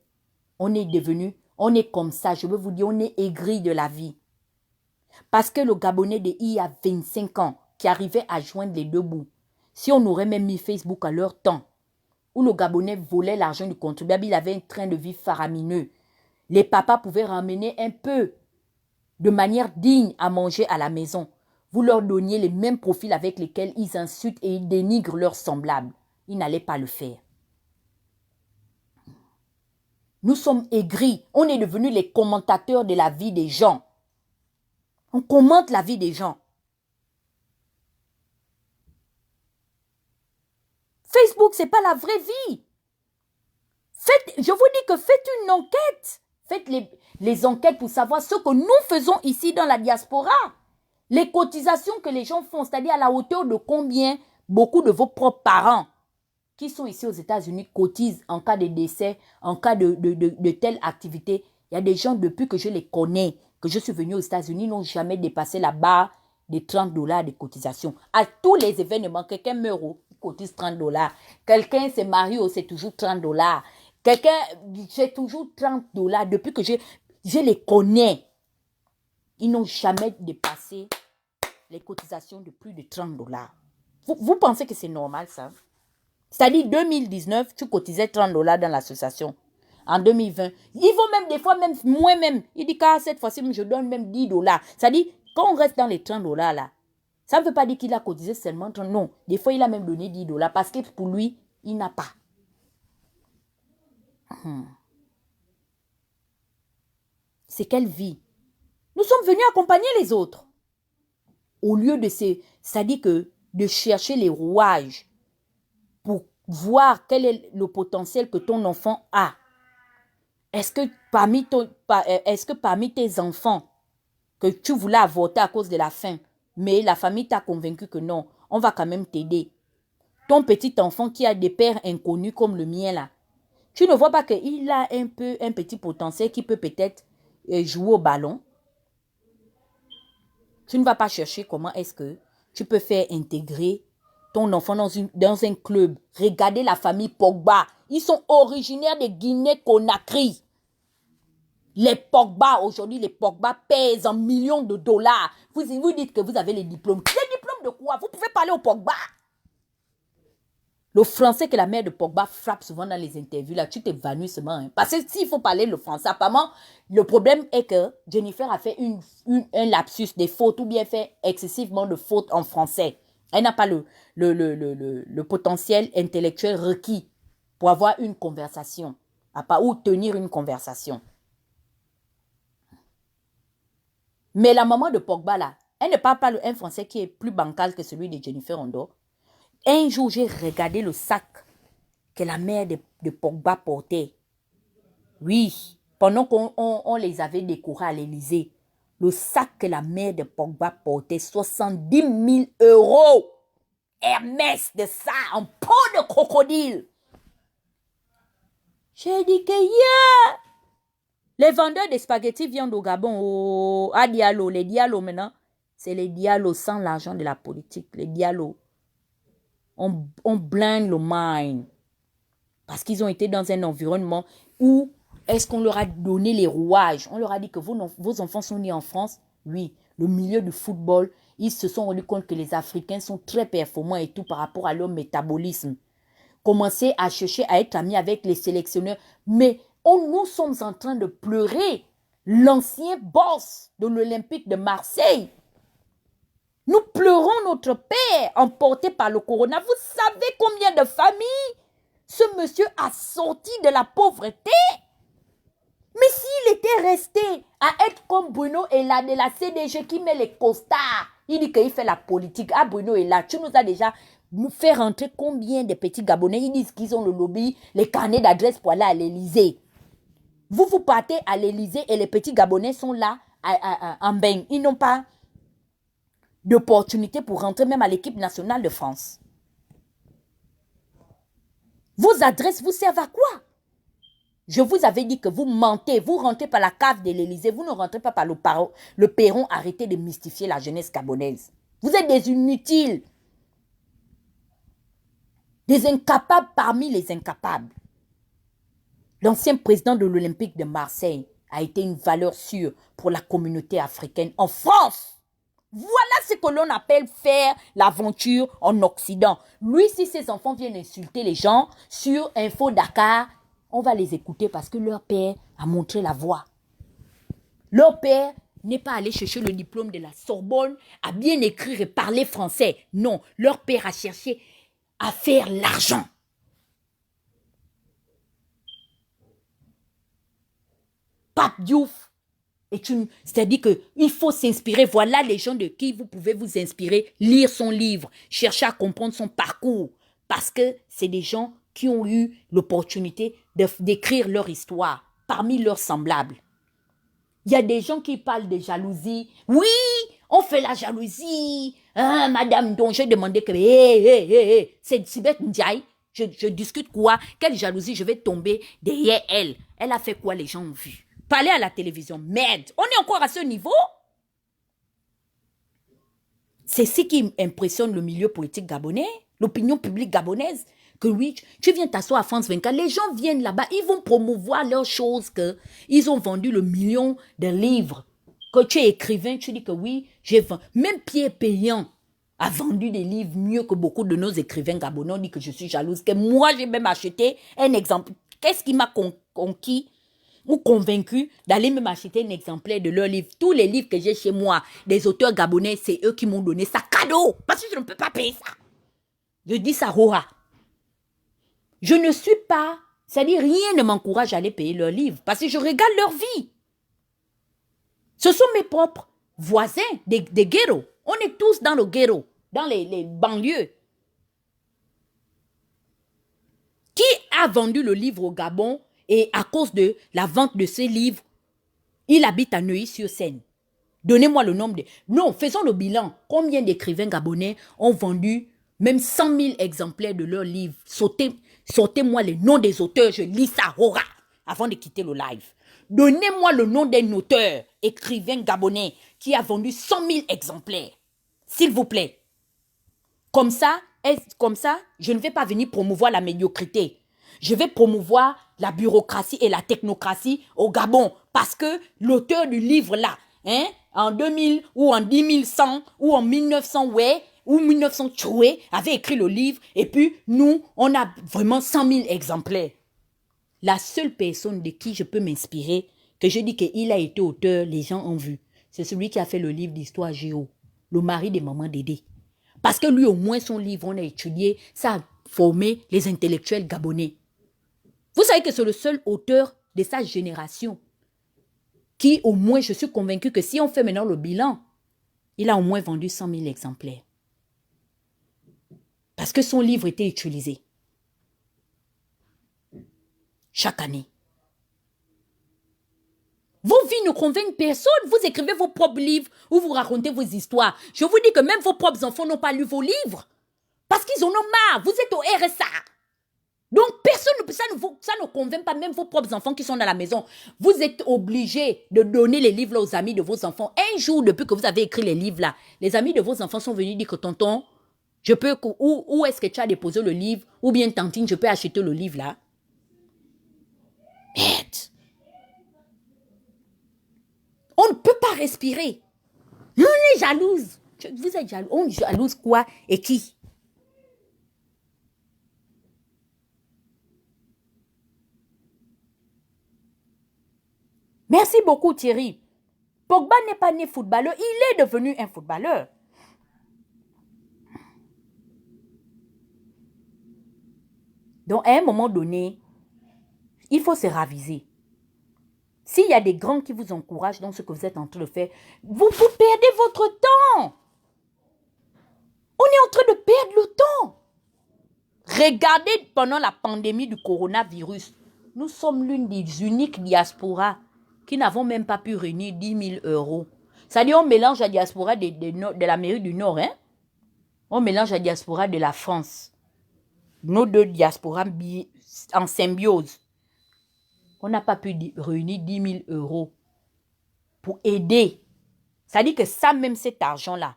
on est comme ça, je veux vous dire, on est aigri de la vie. Parce que le Gabonais il y a 25 ans, qui arrivait à joindre les deux bouts, si on aurait même mis Facebook à leur temps, où le Gabonais volait l'argent du contribuable, il avait un train de vie faramineux. Les papas pouvaient ramener un peu de manière digne à manger à la maison. Vous leur donniez les mêmes profils avec lesquels ils insultent et ils dénigrent leurs semblables. Ils n'allaient pas le faire. Nous sommes aigris. On est devenus les commentateurs de la vie des gens. On commente la vie des gens. Facebook, ce n'est pas la vraie vie. Je vous dis que faites une enquête. Faites les enquêtes pour savoir ce que nous faisons ici dans la diaspora. Les cotisations que les gens font, c'est-à-dire à la hauteur de combien beaucoup de vos propres parents qui sont ici aux États-Unis cotisent en cas de décès, en cas de telle activité. Il y a des gens, depuis que je les connais, que je suis venu aux États-Unis, n'ont jamais dépassé la barre des $30 de cotisation. À tous les événements, quelqu'un meurt, il cotise $30. Quelqu'un se marie, c'est toujours $30. Quelqu'un, c'est toujours $30. Depuis que je les connais, ils n'ont jamais dépassé les cotisations de plus de $30. Vous pensez que c'est normal, ça? C'est-à-dire, 2019, tu cotisais $30 dans l'association. En 2020, ils vont même des fois, même moins même. Il dit qu'à cette fois-ci, je donne même $10. C'est-à-dire, quand on reste dans les $30 là, ça ne veut pas dire qu'il a cotisé seulement 30. Non, des fois, il a même donné $10 parce que pour lui, il n'a pas. C'est quelle vie? Nous sommes venus accompagner les autres. Au lieu de c'est-à-dire que de chercher les rouages pour voir quel est le potentiel que ton enfant a. Est-ce que parmi tes enfants que tu voulais avorter à cause de la faim, mais la famille t'a convaincu que non, on va quand même t'aider. Ton petit enfant qui a des pères inconnus comme le mien là, tu ne vois pas qu'il a un petit potentiel qui peut peut-être jouer au ballon. Tu ne vas pas chercher comment est-ce que tu peux faire intégrer ton enfant dans un club. Regardez la famille Pogba. Ils sont originaires de Guinée-Conakry. Les Pogba, aujourd'hui, les Pogba pèsent en millions de dollars. Vous dites que vous avez les diplômes. Les diplômes de quoi? Vous pouvez parler au Pogba. Le français que la mère de Pogba frappe souvent dans les interviews, là, tu t'évanouis seulement. Hein. Parce que s'il faut parler le français, apparemment, le problème est que Jennifer a fait un lapsus, des fautes, ou bien fait excessivement de fautes en français. Elle n'a pas le potentiel intellectuel requis pour avoir une conversation, ou tenir une conversation. Mais la maman de Pogba, là, elle ne parle pas un français qui est plus bancal que celui de Jennifer Ondor. Un jour, j'ai regardé le sac que la mère de Pogba portait. Oui, pendant qu'on les avait décorés à l'Élysée, le sac que la mère de Pogba portait, 70 000 €. Hermès de ça, en peau de crocodile. J'ai dit que yeah! Les vendeurs de spaghettis viennent au Gabon, à Diallo. Les Diallo maintenant, c'est les Diallo sans l'argent de la politique. Les Diallo. On blinde le mind. Parce qu'ils ont été dans un environnement où est-ce qu'on leur a donné les rouages? On leur a dit que vos enfants sont nés en France. Oui, le milieu du football, ils se sont rendus compte que les Africains sont très performants et tout par rapport à leur métabolisme. Commencer à chercher à être amis avec les sélectionneurs. Mais nous sommes en train de pleurer l'ancien boss de l'Olympique de Marseille. Nous pleurons notre père emporté par le corona. Vous savez combien de familles ce monsieur a sorti de la pauvreté? Mais s'il était resté à être comme Bruno Ella de la CDG qui met les costards, il dit qu'il fait la politique. Ah Bruno Ella, tu nous as déjà fait rentrer combien de petits Gabonais? Ils disent qu'ils ont le lobby, les carnets d'adresse pour aller à l'Élysée. Vous partez à l'Élysée et les petits Gabonais sont là en bain. Ils n'ont pas d'opportunité pour rentrer même à l'équipe nationale de France. Vos adresses vous servent à quoi? Je vous avais dit que vous mentez, vous rentrez par la cave de l'Élysée, vous ne rentrez pas par le perron. Arrêtez de mystifier la jeunesse gabonaise. Vous êtes des inutiles. Des incapables parmi les incapables. L'ancien président de l'Olympique de Marseille a été une valeur sûre pour la communauté africaine en France. Voilà ce que l'on appelle faire l'aventure en Occident. Lui, si ses enfants viennent insulter les gens sur Info Dakar, on va les écouter parce que leur père a montré la voie. Leur père n'est pas allé chercher le diplôme de la Sorbonne, à bien écrire et parler français. Non, leur père a cherché à faire l'argent. Pape Diouf, c'est-à-dire qu'il faut s'inspirer. Voilà les gens de qui vous pouvez vous inspirer, lire son livre, chercher à comprendre son parcours. Parce que c'est des gens qui ont eu l'opportunité d'écrire leur histoire parmi leurs semblables. Il y a des gens qui parlent de jalousie. Oui, on fait la jalousie. Ah, madame, dont j'ai demandé que... c'est Sibeth Ndiaye. Je discute quoi? Quelle jalousie? Je vais tomber derrière elle. Elle a fait quoi? Les gens ont vu. Parler à la télévision. Merde. On est encore à ce niveau? C'est ce qui impressionne le milieu politique gabonais, l'opinion publique gabonaise. Que oui, tu viens t'asseoir à France 24, les gens viennent là-bas, ils vont promouvoir leurs choses, qu'ils ont vendu le million de livres. Que tu es écrivain, tu dis que oui, j'ai vendu. Même Pierre Payan a vendu des livres mieux que beaucoup de nos écrivains gabonais. On dit que je suis jalouse, que moi j'ai même acheté un exemple. Qu'est-ce qui m'a conquis ou convaincu d'aller même acheter un exemplaire de leurs livres? Tous les livres que j'ai chez moi, des auteurs gabonais, c'est eux qui m'ont donné ça cadeau. Parce que je ne peux pas payer ça. Je dis ça, Rora. Je ne suis pas, c'est-à-dire rien ne m'encourage à aller payer leurs livres parce que je regarde leur vie. Ce sont mes propres voisins des ghettos. On est tous dans le ghetto, dans les banlieues. Qui a vendu le livre au Gabon et à cause de la vente de ces livres, il habite à Neuilly-sur-Seine? Donnez-moi le nombre de... Non, faisons le bilan. Combien d'écrivains gabonais ont vendu même 100 000 exemplaires de leurs livres? Sortez-moi les noms des auteurs, je lis ça, hora, avant de quitter le live. Donnez-moi le nom d'un auteur, écrivain gabonais, qui a vendu 100 000 exemplaires. S'il vous plaît. Comme ça, je ne vais pas venir promouvoir la médiocrité. Je vais promouvoir la bureaucratie et la technocratie au Gabon. Parce que l'auteur du livre là, en 2000 ou en 10100 ou en 1900, ouais, ou 1900 Choué avait écrit le livre et puis nous, on a vraiment 100 000 exemplaires. La seule personne de qui je peux m'inspirer, que je dis qu'il a été auteur, les gens ont vu, c'est celui qui a fait le livre d'histoire Géo, le mari de maman Dédé. Parce que lui, au moins, son livre, on a étudié, ça a formé les intellectuels gabonais. Vous savez que c'est le seul auteur de sa génération qui, au moins, je suis convaincu que si on fait maintenant le bilan, il a au moins vendu 100 000 exemplaires. Parce que son livre était utilisé. Chaque année. Vos vies ne convainquent personne. Vous écrivez vos propres livres ou vous racontez vos histoires. Je vous dis que même vos propres enfants n'ont pas lu vos livres. Parce qu'ils en ont marre. Vous êtes au RSA. Donc, personne, ça ne convainc pas même vos propres enfants qui sont dans la maison. Vous êtes obligés de donner les livres aux amis de vos enfants. Un jour, depuis que vous avez écrit les livres là, les amis de vos enfants sont venus dire que tonton, je peux, où est-ce que tu as déposé le livre? Ou bien tantine, je peux acheter le livre là? Merde. On ne peut pas respirer. On est jalouse. Vous êtes jalouse. On est jalouse quoi et qui? Merci beaucoup Thierry. Pogba n'est pas né footballeur, il est devenu un footballeur. Donc à un moment donné, il faut se raviser. S'il y a des grands qui vous encouragent dans ce que vous êtes en train de faire, vous perdez votre temps. On est en train de perdre le temps. Regardez pendant la pandémie du coronavirus, nous sommes l'une des uniques diasporas qui n'avons même pas pu réunir 10 000 euros. C'est-à-dire on mélange la diaspora de l'Amérique du Nord, hein? On mélange la diaspora de la France. Nos deux diasporas en symbiose. On n'a pas pu réunir 10 000 euros pour aider. C'est-à-dire que ça, même cet argent-là,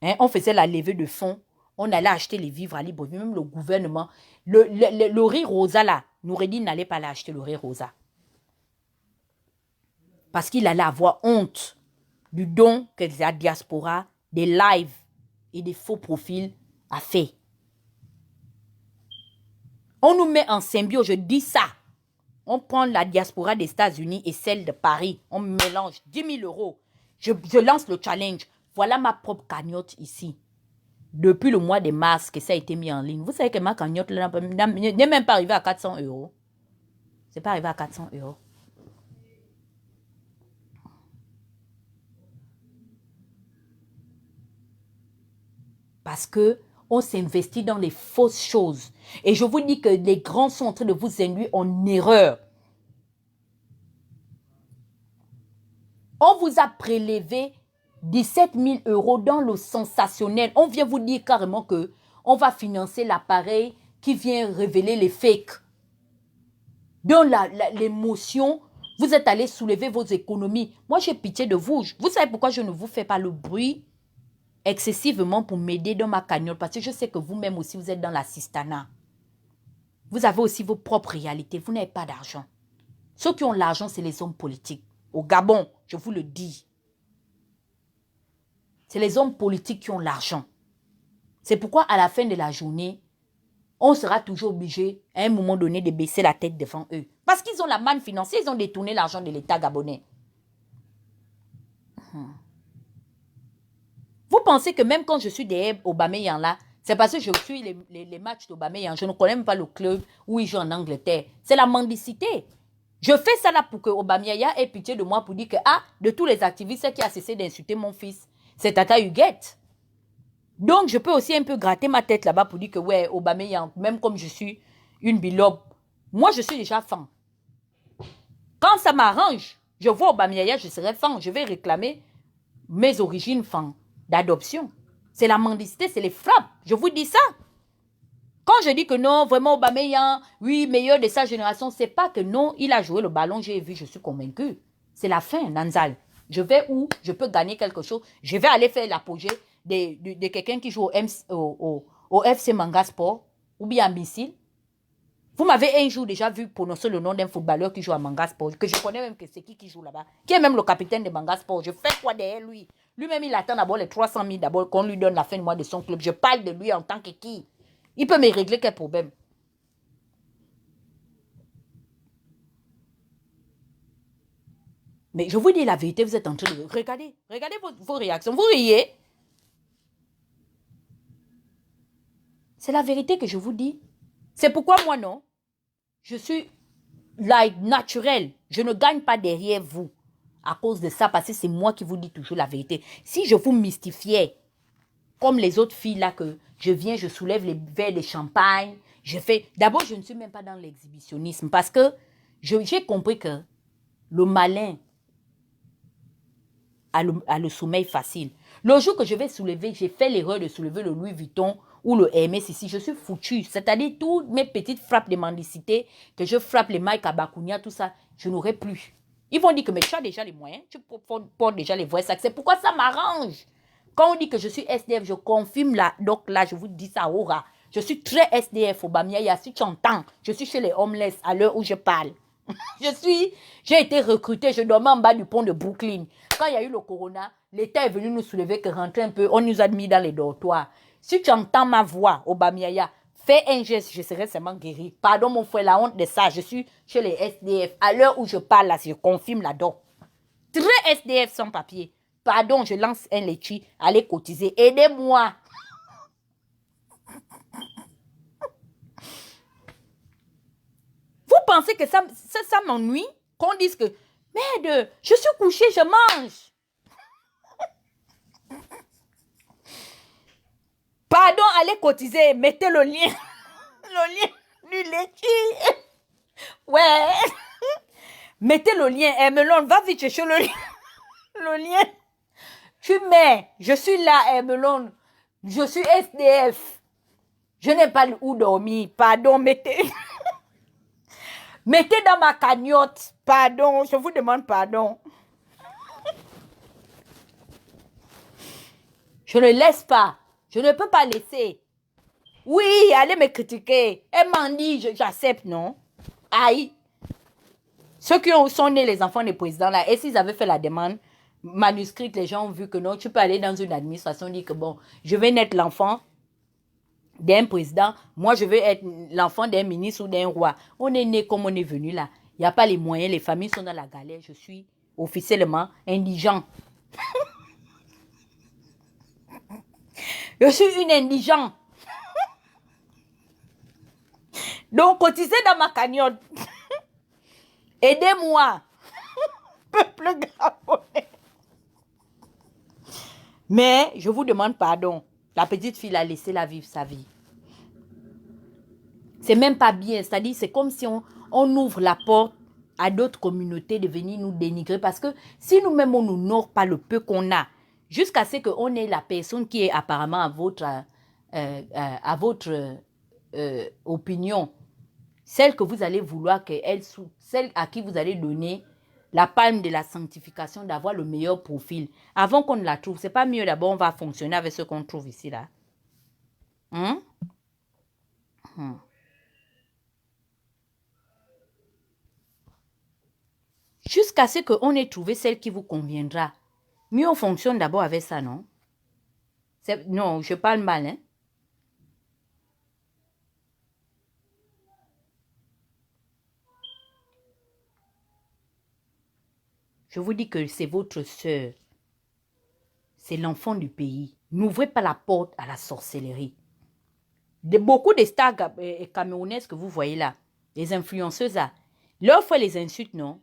hein, on faisait la levée de fonds, on allait acheter les vivres à Libreville, même le gouvernement. Le riz rosa, là, Noureddin n'allait pas l'acheter, le riz rosa. Parce qu'il allait avoir honte du don que la diaspora, des lives et des faux profils a fait. On nous met en symbiose, je dis ça. On prend la diaspora des États-Unis et celle de Paris. On mélange 10 000 euros. Je lance le challenge. Voilà ma propre cagnotte ici. Depuis le mois de mars que ça a été mis en ligne. Vous savez que ma cagnotte n'est même pas arrivée à 400 euros. C'est pas arrivé à 400 euros. Parce que on s'investit dans les fausses choses. Et je vous dis que les grands sont en train de vous induire en erreur. On vous a prélevé 17 000 euros dans le sensationnel. On vient vous dire carrément que on va financer l'appareil qui vient révéler les fakes. Dans l'émotion, vous êtes allé soulever vos économies. Moi, j'ai pitié de vous. Vous savez pourquoi je ne vous fais pas le bruit excessivement pour m'aider dans ma cagnotte? Parce que je sais que vous-même aussi, vous êtes dans l'assistanat. Vous avez aussi vos propres réalités. Vous n'avez pas d'argent. Ceux qui ont l'argent, c'est les hommes politiques. Au Gabon, je vous le dis. C'est les hommes politiques qui ont l'argent. C'est pourquoi à la fin de la journée, on sera toujours obligé, à un moment donné, de baisser la tête devant eux. Parce qu'ils ont la manne financière, ils ont détourné l'argent de l'État gabonais. Vous pensez que même quand je suis derrière Aubameyang là, c'est parce que je suis les matchs d'Aubameyang. Je ne connais même pas le club où il joue en Angleterre. C'est la mendicité. Je fais ça là pour que Aubameyang ait pitié de moi pour dire que, de tous les activistes qui a cessé d'insulter mon fils, c'est Tata Huguette. Donc, je peux aussi un peu gratter ma tête là-bas pour dire que, ouais, Aubameyang, même comme je suis une bilobe, moi, je suis déjà fan. Quand ça m'arrange, je vois Aubameyang, je serai fan. Je vais réclamer mes origines fan d'adoption. C'est la mendicité, c'est les frappes. Je vous dis ça. Quand je dis que non, vraiment Aubameyang, oui, meilleur de sa génération, c'est pas que non, il a joué le ballon, j'ai vu, je suis convaincu. C'est la fin, Nanzal. Je vais où je peux gagner quelque chose. Je vais aller faire l'apogée de quelqu'un qui joue au FC Manga Sport ou bien à Missile. Vous m'avez un jour déjà vu prononcer le nom d'un footballeur qui joue à Manga Sport, que je connais même que c'est qui joue là-bas, qui est même le capitaine de Manga Sport. Je fais quoi derrière lui? Lui-même, il attend d'abord les 300 000 d'abord qu'on lui donne la fin du mois de son club. Je parle de lui en tant que qui? Il peut me régler quel problème? Mais je vous dis la vérité, vous êtes en train de... Regardez vos réactions. Vous riez. C'est la vérité que je vous dis. C'est pourquoi moi, non. Je suis like naturel. Je ne gagne pas derrière vous à cause de ça, parce que c'est moi qui vous dis toujours la vérité. Si je vous mystifiais, comme les autres filles là, que je viens, je soulève les verres de champagne, je fais... D'abord, je ne suis même pas dans l'exhibitionnisme, parce que j'ai compris que le malin a le sommeil facile. Le jour que je vais soulever, j'ai fait l'erreur de soulever le Louis Vuitton ou le Hermès ici, je suis foutu. C'est-à-dire, toutes mes petites frappes de mendicité, que je frappe les Mike Abakunia, tout ça, je n'aurai plus. Ils vont dire que mais tu as déjà les moyens, tu portes déjà les vrais sacs. C'est pourquoi ça m'arrange. Quand on dit que je suis SDF, je confirme là. Donc là, je vous dis ça, aura. Je suis très SDF au Bamiaya, si tu entends. Je suis chez les homeless à l'heure où je parle. J'ai été recrutée, je dormais en bas du pont de Brooklyn. Quand il y a eu le corona, l'État est venu nous soulever, que rentrer un peu, on nous a mis dans les dortoirs. Si tu entends ma voix au Bamiaya, fais un geste, je serai seulement guéri. Pardon mon frère, la honte de ça, je suis chez les SDF. À l'heure où je parle là, je confirme là-dedans. Très SDF sans papier. Pardon, je lance un litchi, allez cotiser, aidez-moi. Vous pensez que ça m'ennuie? Qu'on dise que, merde, je suis couché, je mange. Pardon, allez cotiser, mettez le lien. Le lien du litchi. Ouais. Mettez le lien. Melon, va vite chercher le lien. Le lien. Tu mets, je suis là, Melon. Je suis SDF. Je n'ai pas où dormir. Pardon, mettez. Mettez dans ma cagnotte. Pardon, je vous demande pardon. Je ne laisse pas. Je ne peux pas laisser. Oui, allez me critiquer. Elle m'en dit, j'accepte, non? Aïe. Ceux qui sont nés les enfants des présidents là, et s'ils avaient fait la demande manuscrite, les gens ont vu que non, tu peux aller dans une administration, dire que bon, je vais naître l'enfant d'un président, moi je veux être l'enfant d'un ministre ou d'un roi. On est né comme on est venu là. Il n'y a pas les moyens, les familles sont dans la galère. Je suis officiellement indigent. Je suis une indigente. Donc, cotisez dans ma cagnotte. Aidez-moi. Peuple gabonais. Mais, je vous demande pardon. La petite fille a laissé la vivre sa vie. C'est même pas bien. C'est-à-dire, c'est comme si on ouvre la porte à d'autres communautés de venir nous dénigrer. Parce que si nous-mêmes, on n'honore pas le peu qu'on a, jusqu'à ce qu'on ait la personne qui est apparemment à votre opinion, celle que vous allez vouloir celle à qui vous allez donner la palme de la sanctification, d'avoir le meilleur profil. Avant qu'on ne la trouve, c'est pas mieux d'abord on va fonctionner avec ce qu'on trouve ici là. Jusqu'à ce qu'on ait trouvé celle qui vous conviendra. Mieux on fonctionne d'abord avec ça, non? Non, je parle mal, hein? Je vous dis que c'est votre sœur. C'est l'enfant du pays. N'ouvrez pas la porte à la sorcellerie. Beaucoup de stars camerounaises que vous voyez là, les influenceuses là, leur fois les insultes, non?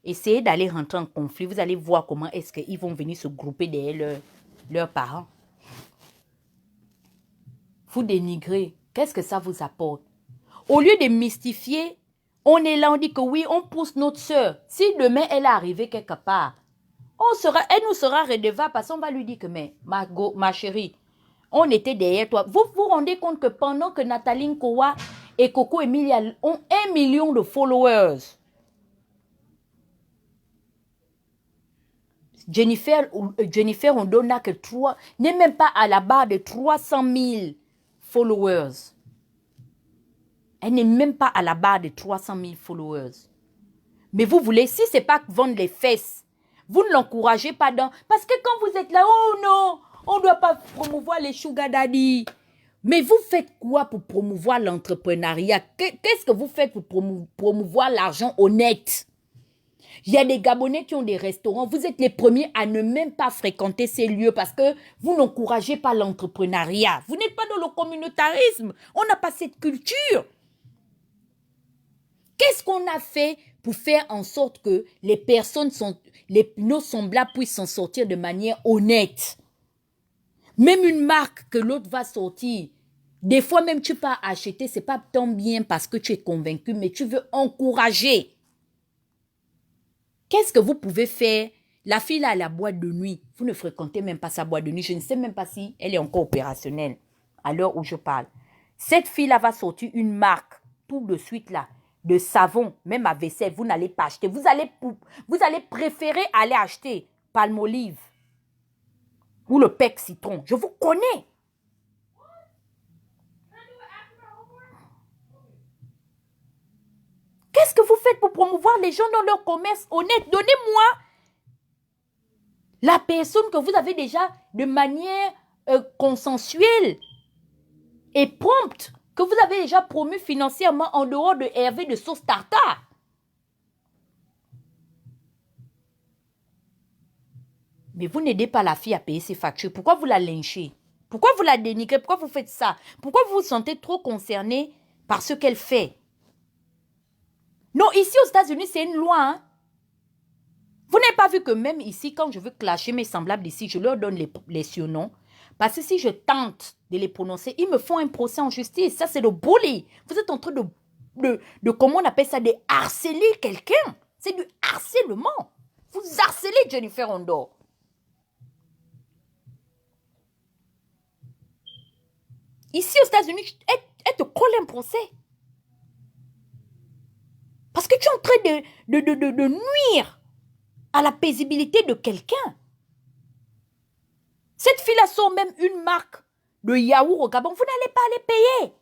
Essayez d'aller rentrer en conflit. Vous allez voir comment est-ce qu'ils vont venir se grouper derrière leurs parents. Vous dénigrez. Qu'est-ce que ça vous apporte? Au lieu de mystifier, on est là, on dit que oui, on pousse notre soeur. Si demain elle est arrivée quelque part, elle nous sera redevable parce qu'on va lui dire que mais ma chérie, on était derrière toi. Vous vous rendez compte que pendant que Nathalie Nkowa et Coco Emilia ont 1 million de followers, Jennifer Ondona que n'est même pas à la barre de 300 000 followers. Elle n'est même pas à la barre de 300 000 followers. Mais vous voulez, si ce n'est pas vendre les fesses, Vous ne l'encouragez pas dans... Parce que quand vous êtes là, oh non, on ne doit pas promouvoir les sugar daddy. Mais vous faites quoi pour promouvoir l'entrepreneuriat? Qu'est-ce que vous faites pour promouvoir l'argent honnête? Il y a des Gabonais qui ont des restaurants. Vous êtes les premiers à ne même pas fréquenter ces lieux parce que vous n'encouragez pas l'entrepreneuriat. Vous n'êtes pas dans le communautarisme. On n'a pas cette culture. Qu'est-ce qu'on a fait pour faire en sorte que les personnes, nos semblables puissent s'en sortir de manière honnête? Même une marque que l'autre va sortir, des fois même tu peux acheter, ce n'est pas tant bien parce que tu es convaincu, mais tu veux encourager. Qu'est-ce que vous pouvez faire? La fille là à la boîte de nuit, vous ne fréquentez même pas sa boîte de nuit. Je ne sais même pas si elle est encore opérationnelle à l'heure où je parle. Cette fille-là va sortir une marque tout de suite là, de savon, même à vaisselle. Vous n'allez pas acheter. Vous allez préférer aller acheter Palmolive ou le Pec Citron. Je vous connais. Qu'est-ce que vous faites pour promouvoir les gens dans leur commerce honnête? Donnez-moi la personne que vous avez déjà de manière consensuelle et prompte, que vous avez déjà promu financièrement en dehors de Hervé de sauce tartare. Mais vous n'aidez pas la fille à payer ses factures. Pourquoi vous la lynchez? Pourquoi vous la dénigrez? Pourquoi vous faites ça? Pourquoi vous vous sentez trop concerné par ce qu'elle fait? Non, ici aux États-Unis, c'est une loi. Hein? Vous n'avez pas vu que même ici, quand je veux clasher mes semblables ici, je leur donne les surnoms. Parce que si je tente de les prononcer, ils me font un procès en justice. Ça, c'est le bully. Vous êtes en train de comment on appelle ça, de harceler quelqu'un. C'est du harcèlement. Vous harcelez Jennifer Ondor. Ici aux États-Unis, elle te colle un procès. Parce que tu es en train de nuire à la paisibilité de quelqu'un. Cette fille-là sort même une marque de yaourt au Gabon. Vous n'allez pas aller payer.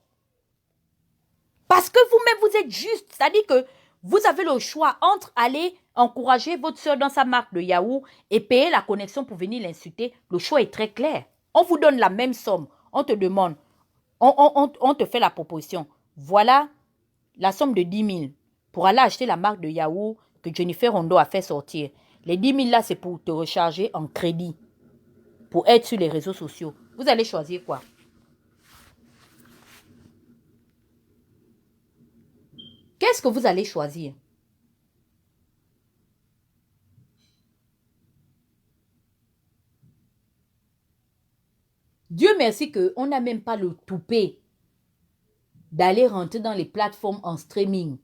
Parce que vous-même, vous êtes juste. C'est-à-dire que vous avez le choix entre aller encourager votre soeur dans sa marque de yaourt et payer la connexion pour venir l'insulter. Le choix est très clair. On vous donne la même somme. On te demande, on te fait la proposition. Voilà la somme de 10 000 pour aller acheter la marque de yaourt que Jennifer Ondor a fait sortir. Les 10 000 là, c'est pour te recharger en crédit, pour être sur les réseaux sociaux. Vous allez choisir quoi? Qu'est-ce que vous allez choisir? Dieu merci qu'on n'a même pas le toupet d'aller rentrer dans les plateformes en streaming.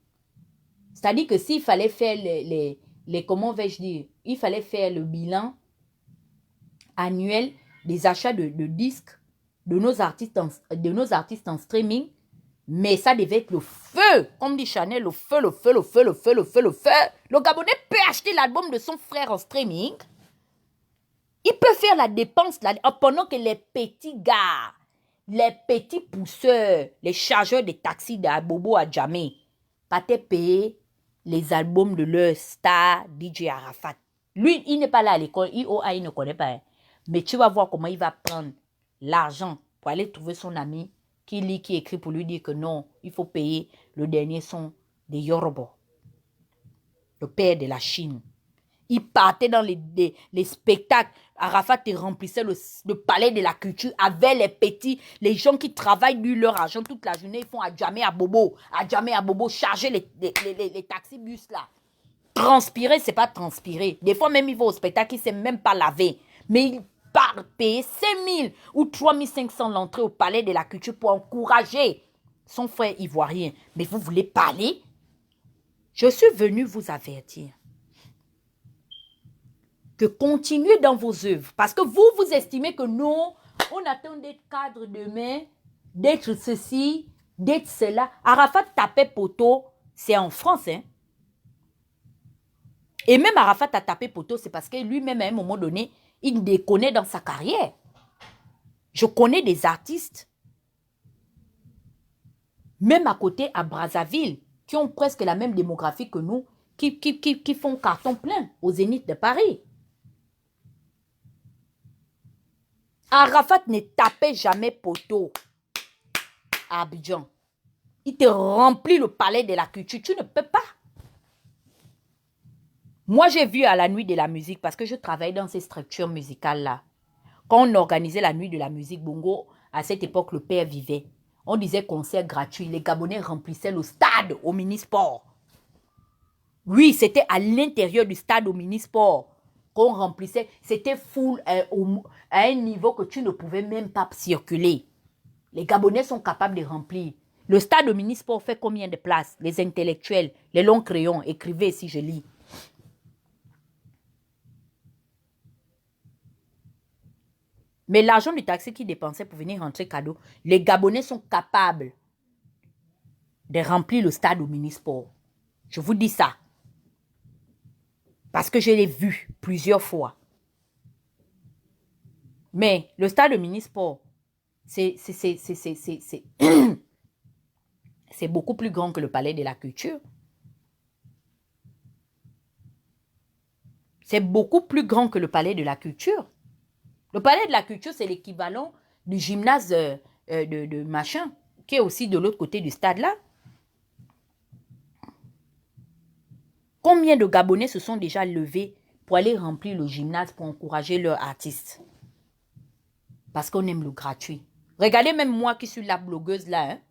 C'est-à-dire que s'il fallait faire comment vais-je dire, il fallait faire le bilan annuel des achats de disques de nos artistes en streaming, mais ça devait être le feu, comme dit Chanel, le feu, le feu, le feu, le feu, le feu, le feu. Le Gabonais peut acheter l'album de son frère en streaming. Il peut faire la dépense là, pendant que les petits gars, les petits pousseurs, les chargeurs des taxis de Bobo à Djamé, partaient payer les albums de leur star DJ Arafat. Lui, il n'est pas là à l'école, IOA, il ne connaît pas. Hein. Mais tu vas voir comment il va prendre l'argent pour aller trouver son ami qui lit, qui écrit pour lui dire que non, il faut payer le dernier son de Yoruba, le père de la Chine. Il partait dans les spectacles. Arafat remplissait le palais de la culture avec les petits, les gens qui travaillent du leur argent toute la journée. Ils font à Djamé, à Bobo, charger les taxibus là. Transpirer, c'est pas transpirer. Des fois même, il va au spectacle, il ne sait même pas laver. Mais il part payer 5 000 ou 3 500 l'entrée au palais de la culture pour encourager son frère ivoirien. Mais vous voulez parler? Je suis venu vous avertir que continuez dans vos œuvres. Parce que vous estimez que non, on attend d'être cadre demain, d'être ceci, d'être cela. Arafat tapait poteau, c'est en France. Hein? Et même Arafat a tapé poteau, c'est parce que lui-même, à un moment donné, il déconnait dans sa carrière. Je connais des artistes, même à côté, à Brazzaville, qui ont presque la même démographie que nous, qui font carton plein au Zénith de Paris. Arafat ne tapait jamais poteau à Abidjan. Il te remplit le palais de la culture. Tu ne peux pas. Moi, j'ai vu à la nuit de la musique, parce que je travaille dans ces structures musicales-là. Quand on organisait la nuit de la musique Bongo, à cette époque, le père vivait. On disait concert gratuit. Les Gabonais remplissaient le stade au Minisport. Oui, c'était à l'intérieur du stade au Minisport qu'on remplissait. C'était full à un niveau que tu ne pouvais même pas circuler. Les Gabonais sont capables de remplir. Le stade au Minisport fait combien de places? Les intellectuels, les longs crayons, écrivez si je lis. Mais l'argent du taxi qu'ils dépensaient pour venir rentrer cadeau, les Gabonais sont capables de remplir le stade au Minisport. Je vous dis ça. Parce que je l'ai vu plusieurs fois. Mais le stade au Minisport, c'est beaucoup plus grand que le palais de la culture. C'est beaucoup plus grand que le palais de la culture. Le palais de la culture, c'est l'équivalent du gymnase de machin, qui est aussi de l'autre côté du stade là. Combien de Gabonais se sont déjà levés pour aller remplir le gymnase pour encourager leurs artistes? Parce qu'on aime le gratuit. Regardez même moi qui suis la blogueuse là. Hein?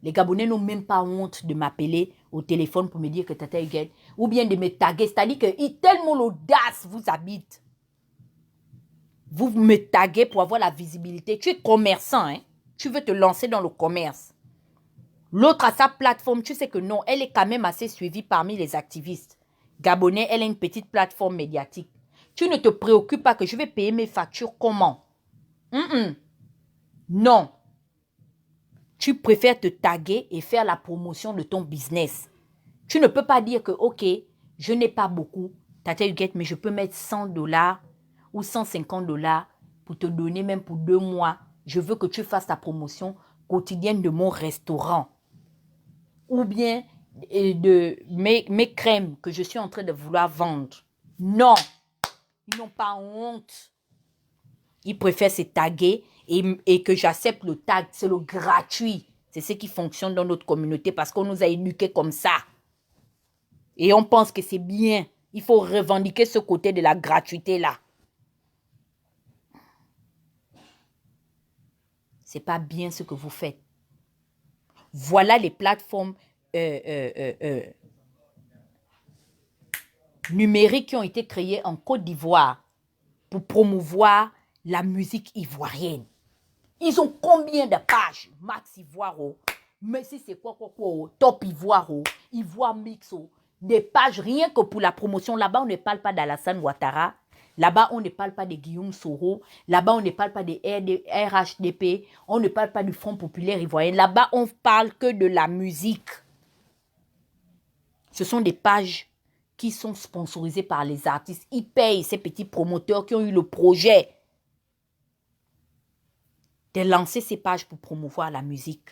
Les Gabonais n'ont même pas honte de m'appeler au téléphone pour me dire que Tata Huguette, ou bien de me taguer. C'est-à-dire que tellement l'audace vous habite. Vous me taguez pour avoir la visibilité. Tu es commerçant, hein? Tu veux te lancer dans le commerce. L'autre a sa plateforme, tu sais que non, elle est quand même assez suivie parmi les activistes. Gabonais, elle a une petite plateforme médiatique. Tu ne te préoccupes pas que je vais payer mes factures comment? Non. Tu préfères te taguer et faire la promotion de ton business. Tu ne peux pas dire que, ok, je n'ai pas beaucoup, Tata Huguette, mais je peux mettre $100 ou $150 pour te donner même pour 2 mois. Je veux que tu fasses ta promotion quotidienne de mon restaurant. Ou bien de mes crèmes que je suis en train de vouloir vendre. Non, ils n'ont pas honte. Ils préfèrent se taguer et que j'accepte le tag. C'est le gratuit. C'est ce qui fonctionne dans notre communauté parce qu'on nous a éduqués comme ça. Et on pense que c'est bien. Il faut revendiquer ce côté de la gratuité là. C'est pas bien ce que vous faites. Voilà les plateformes numériques qui ont été créées en Côte d'Ivoire pour promouvoir la musique ivoirienne. Ils ont combien de pages? Max Ivoire, mais si c'est quoi, Top Ivoire, Ivoire Mix, des pages rien que pour la promotion. Là-bas, on ne parle pas d'Alassane Ouattara. Là-bas, on ne parle pas de Guillaume Soro. Là-bas, on ne parle pas de RHDP. On ne parle pas du Front populaire ivoirien. Là-bas, on parle que de la musique. Ce sont des pages qui sont sponsorisées par les artistes. Ils payent ces petits promoteurs qui ont eu le projet de lancer ces pages pour promouvoir la musique.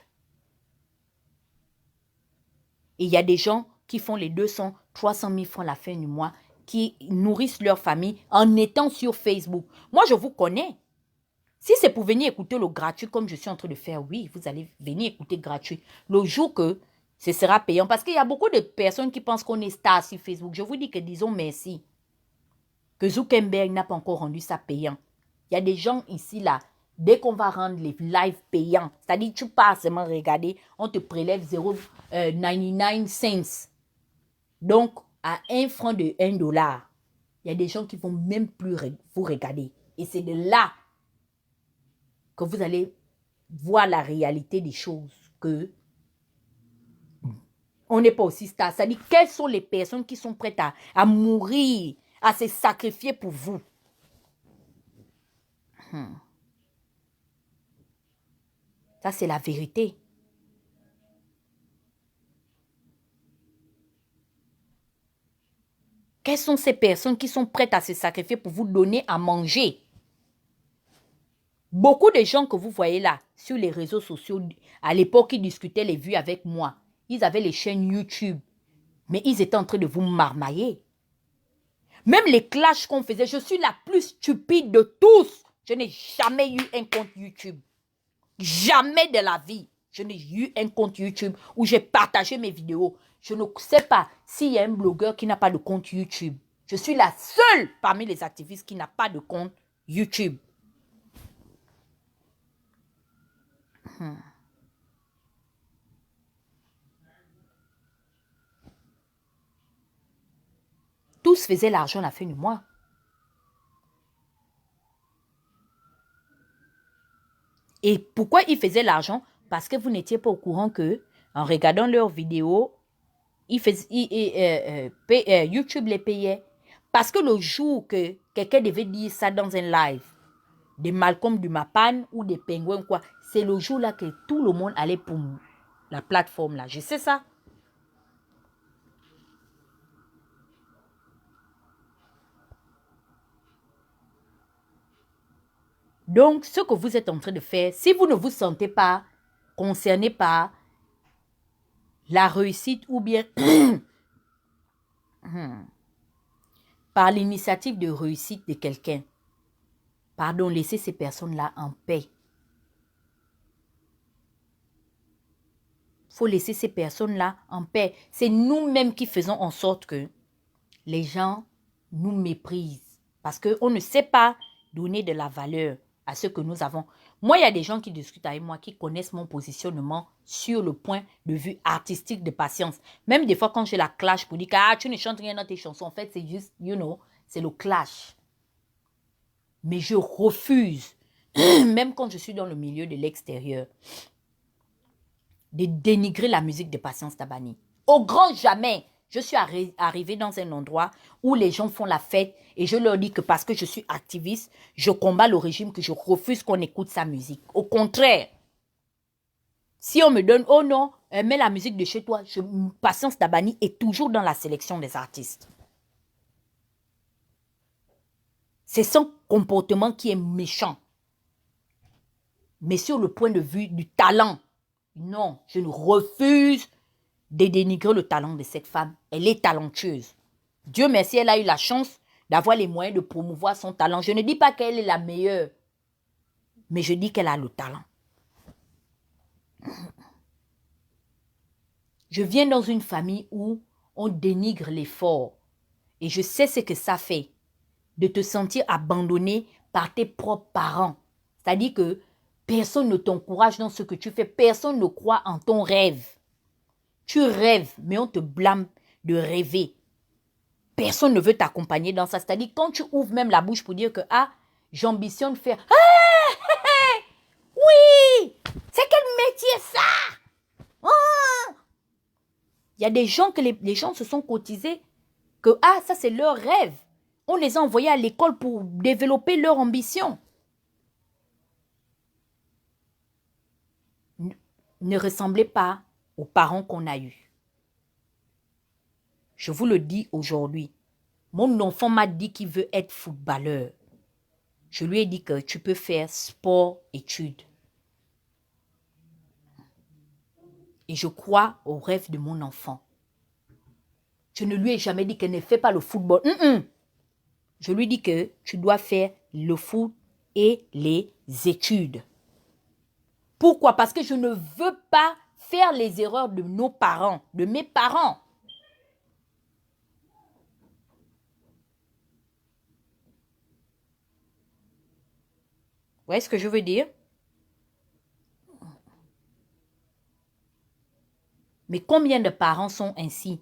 Et il y a des gens qui font les 200, 300 000 francs à la fin du mois, qui nourrissent leur famille en étant sur Facebook. Moi, je vous connais. Si c'est pour venir écouter le gratuit comme je suis en train de faire, oui, vous allez venir écouter gratuit. Le jour que ce sera payant, parce qu'il y a beaucoup de personnes qui pensent qu'on est star sur Facebook. Je vous dis que disons merci. Que Zuckerberg n'a pas encore rendu ça payant. Il y a des gens ici, là, dès qu'on va rendre les lives payants, c'est-à-dire tu passes seulement regarder, on te prélève 0,99 cents. Donc, à 1 franc de $1, il y a des gens qui ne vont même plus vous regarder. Et c'est de là que vous allez voir la réalité des choses, que on n'est pas aussi star. C'est-à-dire, quelles sont les personnes qui sont prêtes à mourir, à se sacrifier pour vous? Ça, c'est la vérité. Quelles sont ces personnes qui sont prêtes à se sacrifier pour vous donner à manger? Beaucoup de gens que vous voyez là, sur les réseaux sociaux, à l'époque, ils discutaient les vues avec moi. Ils avaient les chaînes YouTube. Mais ils étaient en train de vous marmailler. Même les clashs qu'on faisait, je suis la plus stupide de tous. Je n'ai jamais eu un compte YouTube. Jamais de la vie. Je n'ai eu un compte YouTube où j'ai partagé mes vidéos. Je ne sais pas s'il y a un blogueur qui n'a pas de compte YouTube. Je suis la seule parmi les activistes qui n'a pas de compte YouTube. Tous faisaient l'argent à la fin du mois. Et pourquoi ils faisaient l'argent? Parce que vous n'étiez pas au courant que, en regardant leurs vidéos, YouTube les payait. Parce que le jour que quelqu'un devait dire ça dans un live, des Malcolm du Mapan ou des Pingouins, quoi, c'est le jour là que tout le monde allait pour la plateforme là. Je sais ça. Donc, ce que vous êtes en train de faire, si vous ne vous sentez pas concerné par la réussite ou bien par l'initiative de réussite de quelqu'un, pardon, laissez ces personnes-là en paix. Il faut laisser ces personnes-là en paix. C'est nous-mêmes qui faisons en sorte que les gens nous méprisent. Parce qu'on ne sait pas donner de la valeur à ce que nous avons. Moi, il y a des gens qui discutent avec moi, qui connaissent mon positionnement sur le point de vue artistique de Patience. Même des fois, quand je la clash pour dire que tu ne chantes rien dans tes chansons, en fait, c'est juste, c'est le clash. Mais je refuse, même quand je suis dans le milieu de l'extérieur, de dénigrer la musique de Patience Tabani. Au grand jamais, je suis arrivée dans un endroit où les gens font la fête et je leur dis que parce que je suis activiste, je combats le régime, que je refuse qu'on écoute sa musique. Au contraire, si on me donne, oh non, mets la musique de chez toi, Patience Tabani est toujours dans la sélection des artistes. C'est son comportement qui est méchant. Mais sur le point de vue du talent, non, je ne refuse de dénigrer le talent de cette femme. Elle est talentueuse. Dieu merci, elle a eu la chance d'avoir les moyens de promouvoir son talent. Je ne dis pas qu'elle est la meilleure, mais je dis qu'elle a le talent. Je viens dans une famille où on dénigre l'effort. Et je sais ce que ça fait de te sentir abandonné par tes propres parents. C'est-à-dire que personne ne t'encourage dans ce que tu fais. Personne ne croit en ton rêve. Tu rêves, mais on te blâme de rêver. Personne ne veut t'accompagner dans ça. C'est-à-dire quand tu ouvres même la bouche pour dire que j'ambitionne faire. Oui, c'est quel métier ça? Il y a des gens que les gens se sont cotisés que ça c'est leur rêve. On les a envoyés à l'école pour développer leur ambition. Ne ressemblez pas aux parents qu'on a eus. Je vous le dis aujourd'hui. Mon enfant m'a dit qu'il veut être footballeur. Je lui ai dit que tu peux faire sport, études. Et je crois au rêve de mon enfant. Je ne lui ai jamais dit qu'elle ne fait pas le football. Je lui dis que tu dois faire le foot et les études. Pourquoi? Parce que je ne veux pas faire les erreurs de nos parents, de mes parents. Vous voyez ce que je veux dire? Mais combien de parents sont ainsi?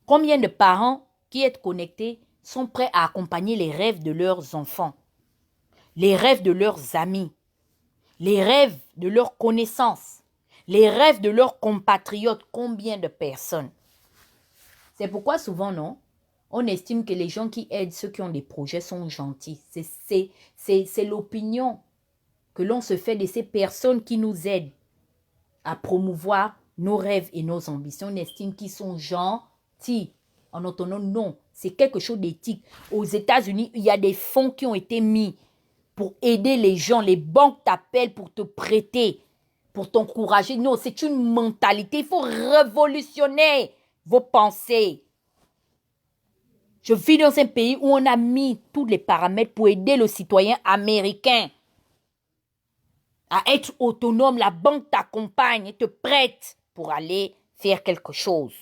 Combien de parents qui sont connectés sont prêts à accompagner les rêves de leurs enfants, les rêves de leurs amis, les rêves de leurs connaissances, les rêves de leurs compatriotes? Combien de personnes? C'est pourquoi souvent, non, on estime que les gens qui aident ceux qui ont des projets sont gentils. C'est l'opinion que l'on se fait de ces personnes qui nous aident à promouvoir nos rêves et nos ambitions. On estime qu'ils sont gentils. En entendant, non, c'est quelque chose d'éthique. Aux États-Unis, il y a des fonds qui ont été mis pour aider les gens. Les banques t'appellent pour te prêter, pour t'encourager. Non, c'est une mentalité. Il faut révolutionner vos pensées. Je vis dans un pays où on a mis tous les paramètres pour aider le citoyen américain à être autonome. La banque t'accompagne et te prête pour aller faire quelque chose.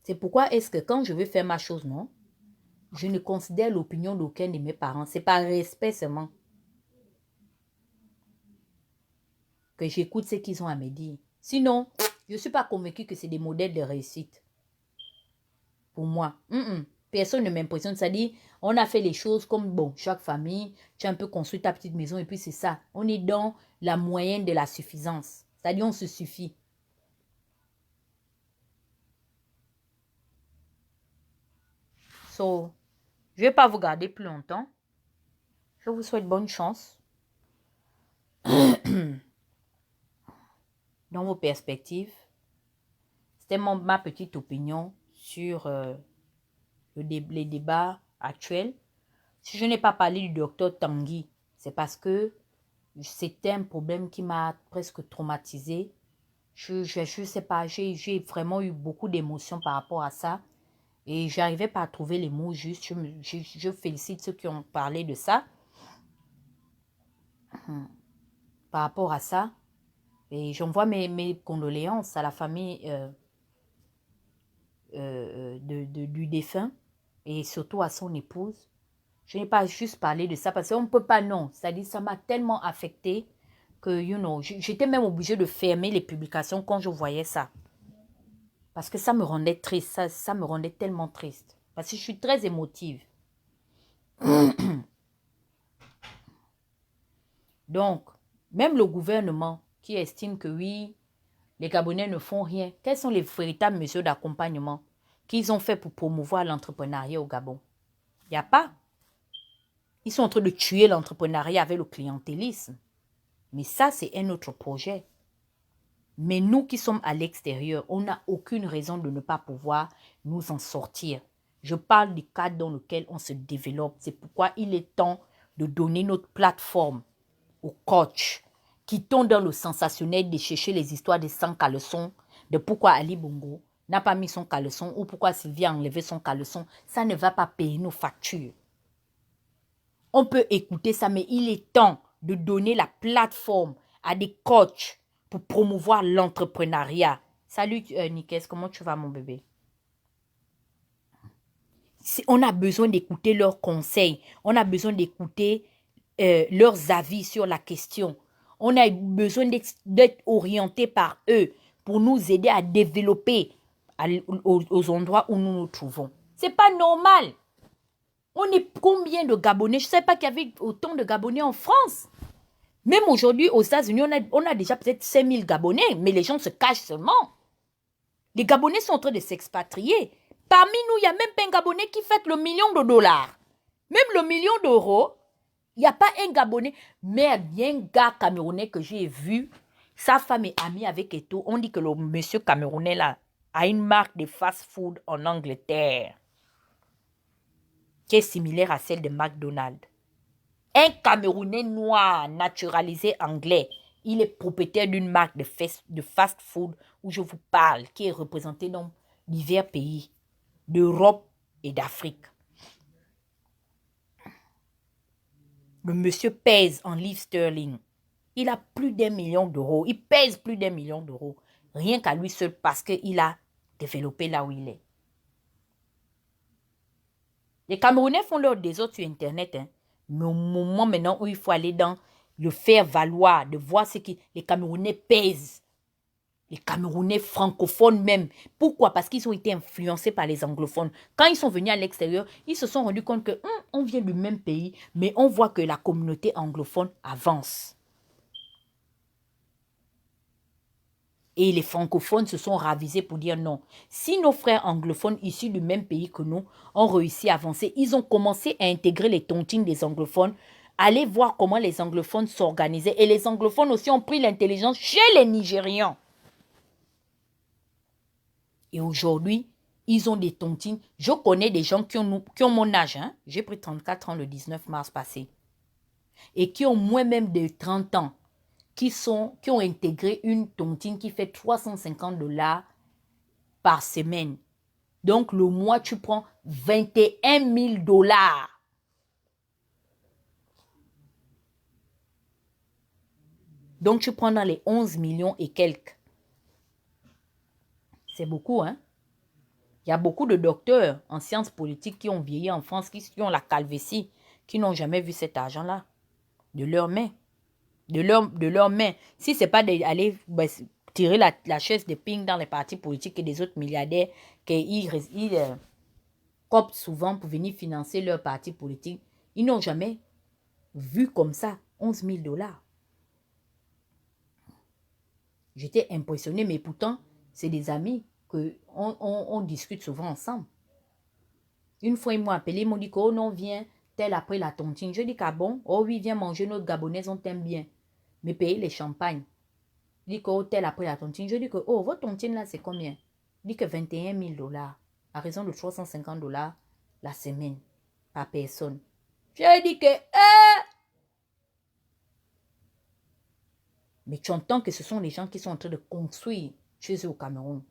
C'est pourquoi est-ce que quand je veux faire ma chose, non, je ne considère l'opinion d'aucun de mes parents. C'est par respect seulement que j'écoute ce qu'ils ont à me dire. Sinon, je ne suis pas convaincue que c'est des modèles de réussite. Pour moi, personne ne m'impressionne. C'est-à-dire, on a fait les choses comme, bon, chaque famille, tu as un peu construit ta petite maison et puis c'est ça. On est dans la moyenne de la suffisance. C'est-à-dire, on se suffit. So, je ne vais pas vous garder plus longtemps. Je vous souhaite bonne chance dans vos perspectives. C'était ma petite opinion sur les débats actuels. Si je n'ai pas parlé du docteur Tanguy, c'est parce que c'était un problème qui m'a presque traumatisée. Je sais pas, j'ai vraiment eu beaucoup d'émotions par rapport à ça. Et je n'arrivais pas à trouver les mots justes. Je félicite ceux qui ont parlé de ça. Par rapport à ça. Et j'envoie mes condoléances à la famille du défunt. Et surtout à son épouse. Je n'ai pas juste parlé de ça parce qu'on ne peut pas, non. C'est-à-dire, ça m'a tellement affectée que, j'étais même obligée de fermer les publications quand je voyais ça. Parce que ça me rendait triste, ça me rendait tellement triste. Parce que je suis très émotive. Donc, même le gouvernement qui estime que oui, les Gabonais ne font rien, quelles sont les véritables mesures d'accompagnement qu'ils ont fait pour promouvoir l'entrepreneuriat au Gabon? Il n'y a pas. Ils sont en train de tuer l'entrepreneuriat avec le clientélisme. Mais ça, c'est un autre projet. Mais nous qui sommes à l'extérieur, on n'a aucune raison de ne pas pouvoir nous en sortir. Je parle du cadre dans lequel on se développe. C'est pourquoi il est temps de donner notre plateforme aux coachs qui tombent dans le sensationnel de chercher les histoires des 100 caleçons, de pourquoi Ali Bongo n'a pas mis son caleçon ou pourquoi Sylvie a enlevé son caleçon. Ça ne va pas payer nos factures. On peut écouter ça, mais il est temps de donner la plateforme à des coachs pour promouvoir l'entrepreneuriat. Salut Nikes, comment tu vas mon bébé? On a besoin d'écouter leurs conseils. On a besoin d'écouter leurs avis sur la question. On a besoin d'être orienté par eux pour nous aider à développer aux endroits où nous nous trouvons. C'est pas normal. On est combien de Gabonais? Je ne sais pas qu'il y avait autant de Gabonais en France. Même aujourd'hui, aux États-Unis, on a déjà peut-être 5000 Gabonais, mais les gens se cachent seulement. Les Gabonais sont en train de s'expatrier. Parmi nous, il n'y a même pas un Gabonais qui fête le $1 000 000. Même le $1 000 000, il n'y a pas un Gabonais. Mais il y a un gars camerounais que j'ai vu. Sa femme est amie avec Eto. On dit que le monsieur camerounais là a une marque de fast-food en Angleterre qui est similaire à celle de McDonald's. Un Camerounais noir, naturalisé anglais, il est propriétaire d'une marque de fast-food où je vous parle, qui est représentée dans divers pays d'Europe et d'Afrique. Le monsieur pèse en livres sterling. Il a plus d'1 million d'euros. Il pèse plus d'1 million d'euros. Rien qu'à lui seul parce qu'il a développé là où il est. Les Camerounais font leur désordre sur Internet. Mais au moment maintenant où il faut aller dans le faire valoir, de voir ce que les Camerounais pèsent. Les Camerounais francophones même. Pourquoi? Parce qu'ils ont été influencés par les anglophones. Quand ils sont venus à l'extérieur, ils se sont rendus compte que on vient du même pays, mais on voit que la communauté anglophone avance. Et les francophones se sont ravisés pour dire non. Si nos frères anglophones issus du même pays que nous ont réussi à avancer, ils ont commencé à intégrer les tontines des anglophones, aller voir comment les anglophones s'organisaient. Et les anglophones aussi ont pris l'intelligence chez les Nigérians. Et aujourd'hui, ils ont des tontines. Je connais des gens qui ont mon âge. Hein? J'ai pris 34 ans le 19 mars passé. Et qui ont moins même de 30 ans. Qui ont intégré une tontine qui fait $350 par semaine. Donc, le mois, tu prends 21 000 dollars. Donc, tu prends dans les 11 millions et quelques. C'est beaucoup, hein? Il y a beaucoup de docteurs en sciences politiques qui ont vieilli en France, qui ont la calvitie, qui n'ont jamais vu cet argent-là de leurs mains. De leurs mains. Si ce n'est pas d'aller tirer la chaise de ping dans les partis politiques et des autres milliardaires qu'ils coptent souvent pour venir financer leurs partis politiques, ils n'ont jamais vu comme ça 11 000 dollars. J'étais impressionnée, mais pourtant, c'est des amis qu'on discute souvent ensemble. Une fois, ils m'ont appelé, ils m'ont dit que, oh non, viens, tel après la tontine. Je dis qu'à bon, oh oui, viens manger notre gabonaise, on t'aime bien. Mais payer les champagnes. Il dit que, oh, tel après la tontine. Je dis que, oh, votre tontine là, c'est combien? Il dit que 21 000 dollars, à raison de 350 dollars la semaine, par personne. Je dis que, mais tu entends que ce sont les gens qui sont en train de construire chez eux au Cameroun.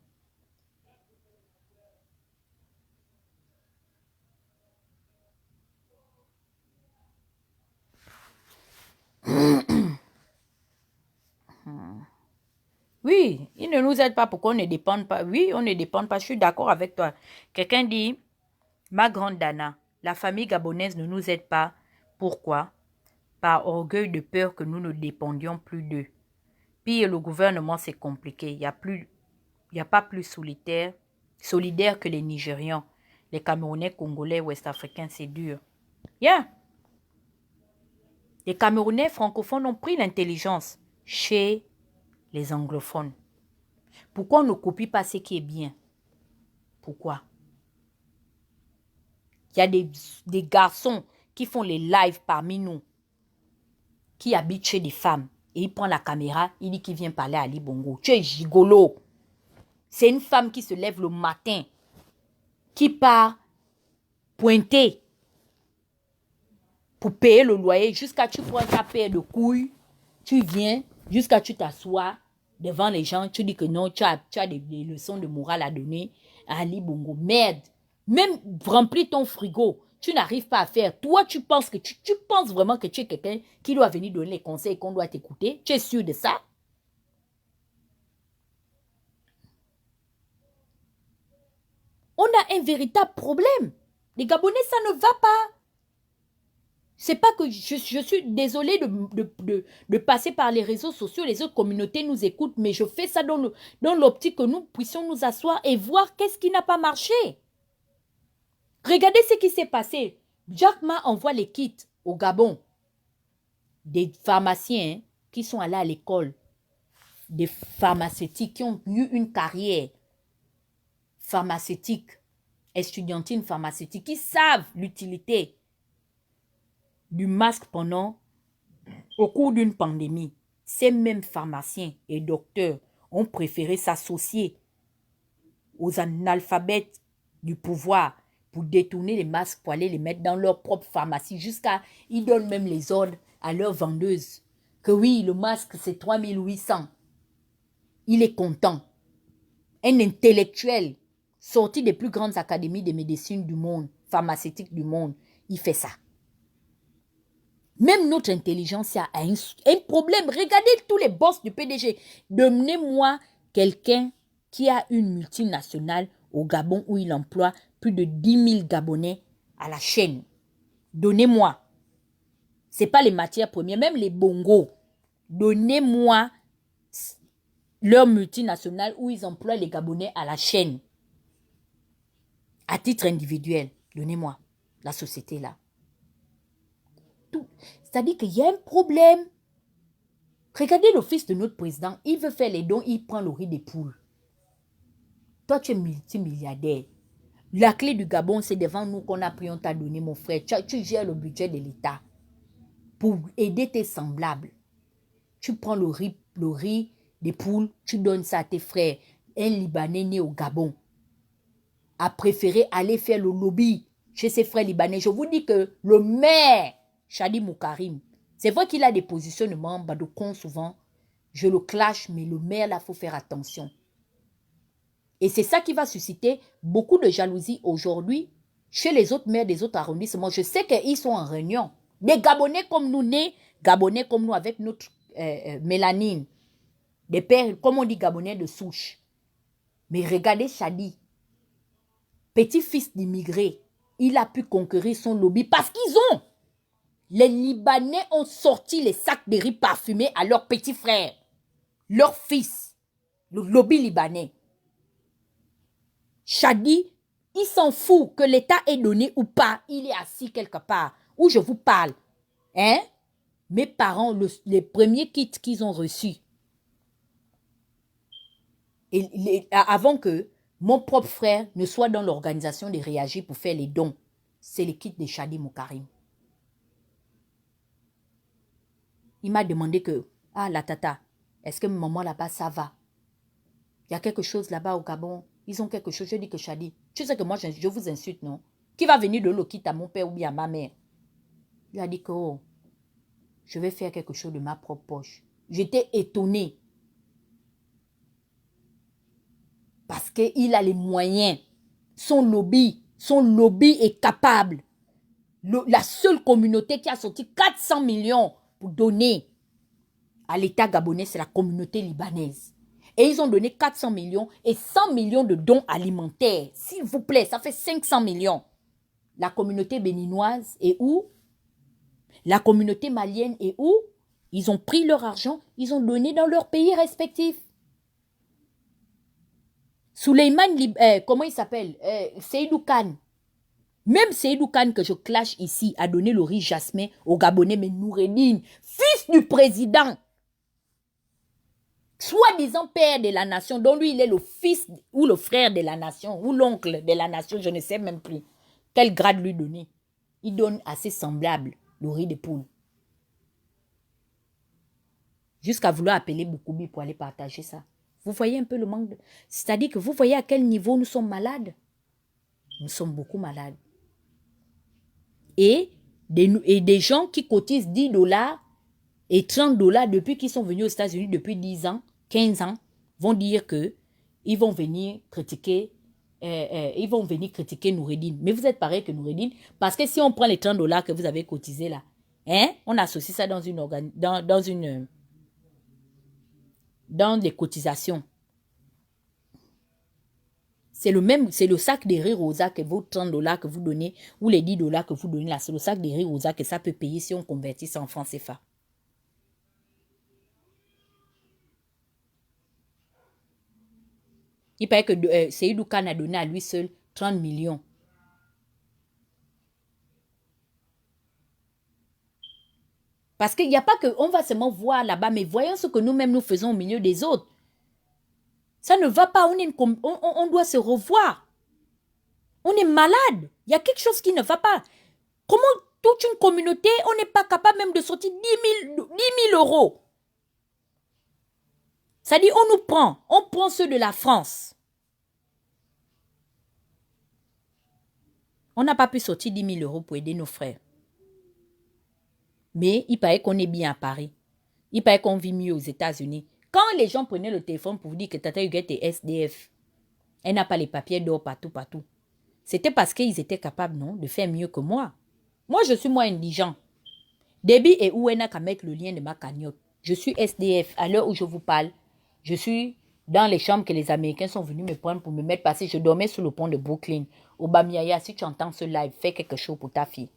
Oui, ils ne nous aident pas pour qu'on ne dépende pas. Oui, on ne dépend pas. Je suis d'accord avec toi. Quelqu'un dit, ma grande Dana, la famille gabonaise ne nous aide pas. Pourquoi? Par orgueil de peur que nous ne dépendions plus d'eux. Pire, le gouvernement, c'est compliqué. Il y a pas plus solidaire que les Nigérians. Les Camerounais, Congolais, Ouest-Africains, c'est dur. Yeah. Les Camerounais francophones ont pris l'intelligence chez les anglophones. Pourquoi on ne copie pas ce qui est bien? Pourquoi? Il y a des garçons qui font les lives parmi nous, qui habitent chez des femmes. Et il prend la caméra, il dit qu'il vient parler à Ali Bongo. Tu es gigolo. C'est une femme qui se lève le matin, qui part pointer pour payer le loyer jusqu'à tu prends ta paire de couilles, tu viens jusqu'à tu t'assois devant les gens, tu dis que non, tu as des leçons de morale à donner à Ali Bongo. Merde. Même remplir ton frigo, tu n'arrives pas à faire. Toi, tu penses que tu penses vraiment que tu es quelqu'un qui doit venir donner les conseils, qu'on doit t'écouter. Tu es sûr de ça? On a un véritable problème. Les Gabonais, ça ne va pas. C'est pas que je suis désolée de passer par les réseaux sociaux, les autres communautés nous écoutent, mais je fais ça dans l'optique que nous puissions nous asseoir et voir qu'est-ce qui n'a pas marché. Regardez ce qui s'est passé. Jack Ma envoie les kits au Gabon. Des pharmaciens qui sont allés à l'école, des pharmaceutiques qui ont eu une carrière pharmaceutique, estudiantine pharmaceutique, qui savent l'utilité du masque au cours d'une pandémie. Ces mêmes pharmaciens et docteurs ont préféré s'associer aux analphabètes du pouvoir pour détourner les masques, pour aller les mettre dans leur propre pharmacie, jusqu'à, ils donnent même les ordres à leurs vendeuses, que oui, le masque c'est 3800. Il est content. Un intellectuel sorti des plus grandes académies de médecine du monde, pharmaceutique du monde, il fait ça. Même notre intelligence a un problème. Regardez tous les boss du PDG. Donnez-moi quelqu'un qui a une multinationale au Gabon où il emploie plus de 10 000 Gabonais à la chaîne. Donnez-moi. Ce n'est pas les matières premières, même les bongos. Donnez-moi leur multinationale où ils emploient les Gabonais à la chaîne. À titre individuel, donnez-moi la société là. C'est-à-dire qu'il y a un problème. Regardez le fils de notre président. Il veut faire les dons, il prend le riz des poules. Toi, tu es multimilliardaire. La clé du Gabon, c'est devant nous qu'on a pris, on t'a donné, mon frère. Tu gères le budget de l'État pour aider tes semblables. Tu prends le riz des poules, tu donnes ça à tes frères. Un Libanais né au Gabon a préféré aller faire le lobby chez ses frères libanais. Je vous dis que le maire, Chadi Moukarim, c'est vrai qu'il a des positionnements de con souvent. Je le clash, mais le maire, là, il faut faire attention. Et c'est ça qui va susciter beaucoup de jalousie aujourd'hui chez les autres maires des autres arrondissements. Je sais qu'ils sont en réunion. Des Gabonais comme nous, nés Gabonais comme nous, avec notre mélanine. Des pères, comme on dit, Gabonais de souche. Mais regardez Chadi, petit-fils d'immigrés. Il a pu conquérir son lobby parce qu'ils ont. Les Libanais ont sorti les sacs de riz parfumés à leurs petits frères, leurs fils, le lobby libanais. Chadi, il s'en fout que l'État est donné ou pas. Il est assis quelque part où je vous parle. Hein? Mes parents, les premiers kits qu'ils ont reçus, avant que mon propre frère ne soit dans l'organisation de réagir pour faire les dons, c'est les kits de Chadi Moukarim. Il m'a demandé que, la tata, est-ce que maman là-bas, ça va? Il y a quelque chose là-bas au Gabon. Ils ont quelque chose. Je dis que Chadi, tu sais que moi, je vous insulte, non? Qui va venir de l'eau quitte à mon père ou bien à ma mère? Il a dit que, je vais faire quelque chose de ma propre poche. J'étais étonnée. Parce qu'il a les moyens. Son lobby est capable. La seule communauté qui a sorti 400 millions pour donner à l'État gabonais, c'est la communauté libanaise. Et ils ont donné 400 millions et 100 millions de dons alimentaires. S'il vous plaît, ça fait 500 millions. La communauté béninoise est où? La communauté malienne est où? Ils ont pris leur argent, ils ont donné dans leurs pays respectifs. Souleymane, comment il s'appelle? Seydou Kane. Même Seydou Kane que je clash ici a donné le riz jasmin au Gabonais, mais Noureddine, fils du président, soi-disant père de la nation, dont lui il est le fils ou le frère de la nation, ou l'oncle de la nation, je ne sais même plus quel grade lui donner. Il donne assez semblable le riz de poule. Jusqu'à vouloir appeler Boukoubi pour aller partager ça. Vous voyez un peu le manque de... C'est-à-dire que vous voyez à quel niveau nous sommes malades. Nous sommes beaucoup malades. Et des gens qui cotisent 10 $ et 30 $ depuis qu'ils sont venus aux États-Unis depuis 10 ans, 15 ans, vont dire que ils vont venir critiquer Noureddine. Mais vous êtes pareil que Noureddine, parce que si on prend les 30 $ que vous avez cotisés là, on associe ça dans des cotisations. C'est le sac de riz rosa que vos 30 $ que vous donnez, ou les 10 $ que vous donnez là, c'est le sac de riz rosa que ça peut payer si on convertit ça en francs CFA. Il paraît que Seydou Kane a donné à lui seul 30 millions. Parce qu'il n'y a pas qu'on va seulement voir là-bas, mais voyons ce que nous-mêmes nous faisons au milieu des autres. Ça ne va pas, on doit se revoir. On est malade. Il y a quelque chose qui ne va pas. Comment toute une communauté, on n'est pas capable même de sortir 10 000 €. Ça dit, on prend ceux de la France. On n'a pas pu sortir 10 000 € pour aider nos frères. Mais il paraît qu'on est bien à Paris. Il paraît qu'on vit mieux aux États-Unis. Quand les gens prenaient le téléphone pour vous dire que Tata Huguette est SDF, elle n'a pas les papiers d'or partout. C'était parce qu'ils étaient capables, non, de faire mieux que moi. Moi, je suis moins indigent. Déby et où elle n'a qu'à mettre le lien de ma cagnotte. Je suis SDF. À l'heure où je vous parle, je suis dans les chambres que les Américains sont venus me prendre pour me mettre passer. Je dormais sous le pont de Brooklyn. Obamiaya, si tu entends ce live, fais quelque chose pour ta fille.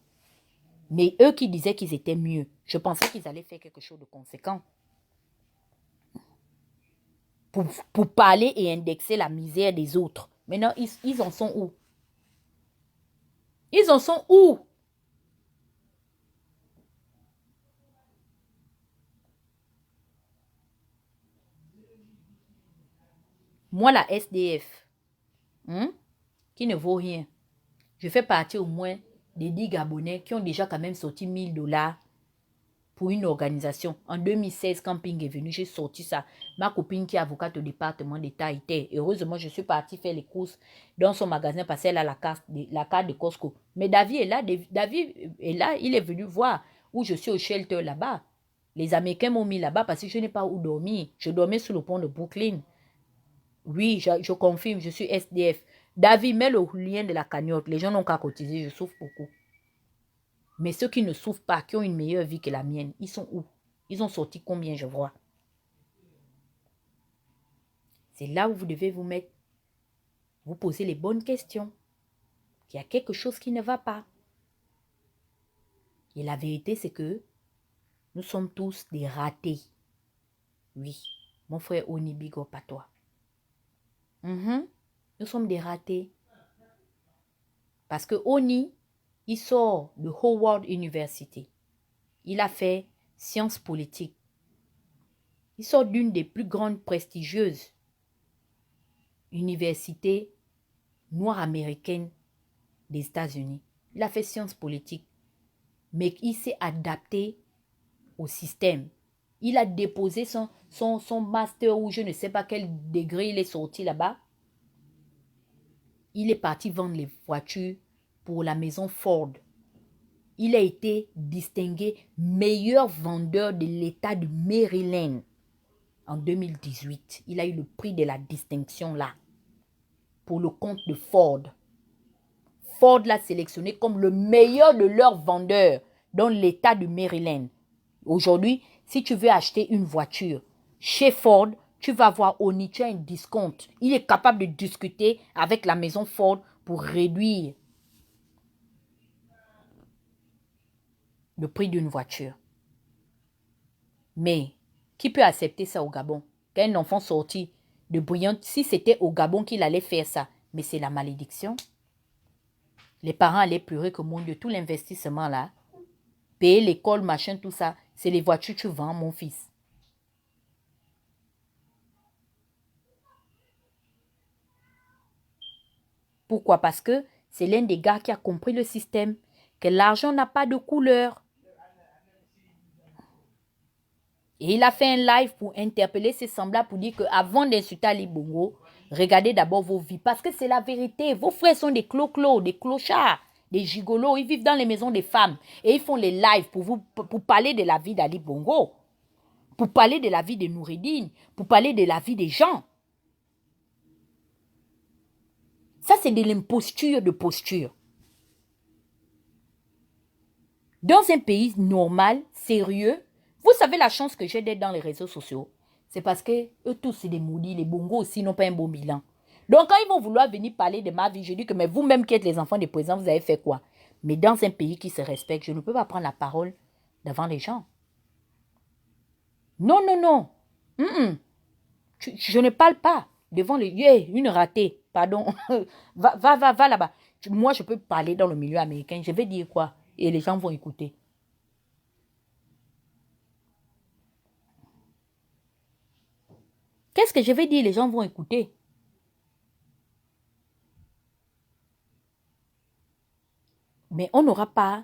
Mais eux qui disaient qu'ils étaient mieux, je pensais qu'ils allaient faire quelque chose de conséquent. Pour parler et indexer la misère des autres. Maintenant, ils en sont où? Ils en sont où? Moi, la SDF, qui ne vaut rien, je fais partie au moins des 10 Gabonais qui ont déjà quand même sorti 1 000 $ pour une organisation. En 2016, quand Ping est venu, j'ai sorti ça. Ma copine qui est avocate au département d'État était. Heureusement, je suis partie faire les courses dans son magasin parce qu'elle a la carte de Costco. Mais David est là. David est là. Il est venu voir où je suis au shelter là-bas. Les Américains m'ont mis là-bas parce que je n'ai pas où dormir. Je dormais sous le pont de Brooklyn. Oui, je confirme, je suis SDF. David, mets le lien de la cagnotte. Les gens n'ont qu'à cotiser, je souffre beaucoup. Mais ceux qui ne souffrent pas, qui ont une meilleure vie que la mienne, ils sont où? Ils ont sorti combien, je vois? C'est là où vous devez vous mettre, vous poser les bonnes questions. Il y a quelque chose qui ne va pas. Et la vérité, c'est que nous sommes tous des ratés. Oui, mon frère Oni, big up à toi. Nous sommes des ratés. Parce que Oni, il sort de Howard University. Il a fait sciences politiques. Il sort d'une des plus grandes prestigieuses universités noires américaines des États-Unis. Il a fait sciences politiques. Mais il s'est adapté au système. Il a déposé son master ou je ne sais pas quel degré il est sorti là-bas. Il est parti vendre les voitures pour la maison Ford. Il a été distingué meilleur vendeur de l'État de Maryland en 2018. Il a eu le prix de la distinction là pour le compte de Ford. Ford l'a sélectionné comme le meilleur de leurs vendeurs dans l'État de Maryland. Aujourd'hui, si tu veux acheter une voiture chez Ford, tu vas voir Oni, tu as un discount. Il est capable de discuter avec la maison Ford pour réduire le prix d'une voiture. Mais qui peut accepter ça au Gabon? Qu'un enfant sorti de Brillante, si c'était au Gabon qu'il allait faire ça, mais c'est la malédiction. Les parents allaient pleurer que mon Dieu, tout l'investissement là, payer l'école, machin, tout ça, c'est les voitures que tu vends, mon fils. Pourquoi? Parce que c'est l'un des gars qui a compris le système, que l'argent n'a pas de couleur. Et il a fait un live pour interpeller ses semblables pour dire qu'avant d'insulter Ali Bongo, regardez d'abord vos vies. Parce que c'est la vérité. Vos frères sont des clo-clos, des clochards, des gigolos. Ils vivent dans les maisons des femmes. Et ils font les lives pour parler de la vie d'Ali Bongo. Pour parler de la vie de Noureddine. Pour parler de la vie des gens. Ça, c'est de l'imposture de posture. Dans un pays normal, sérieux, vous savez la chance que j'ai d'être dans les réseaux sociaux. C'est parce que eux tous, c'est des maudits. Les bongos aussi n'ont pas un bon bilan. Donc, quand ils vont vouloir venir parler de ma vie, je dis que mais vous-même qui êtes les enfants des présidents, vous avez fait quoi? Mais dans un pays qui se respecte, je ne peux pas prendre la parole devant les gens. Non, non, non. Je ne parle pas devant les... une ratée, pardon. va là-bas. Moi, je peux parler dans le milieu américain. Je vais dire quoi? Et les gens vont écouter. Qu'est-ce que je vais dire? Les gens vont écouter. Mais on n'aura pas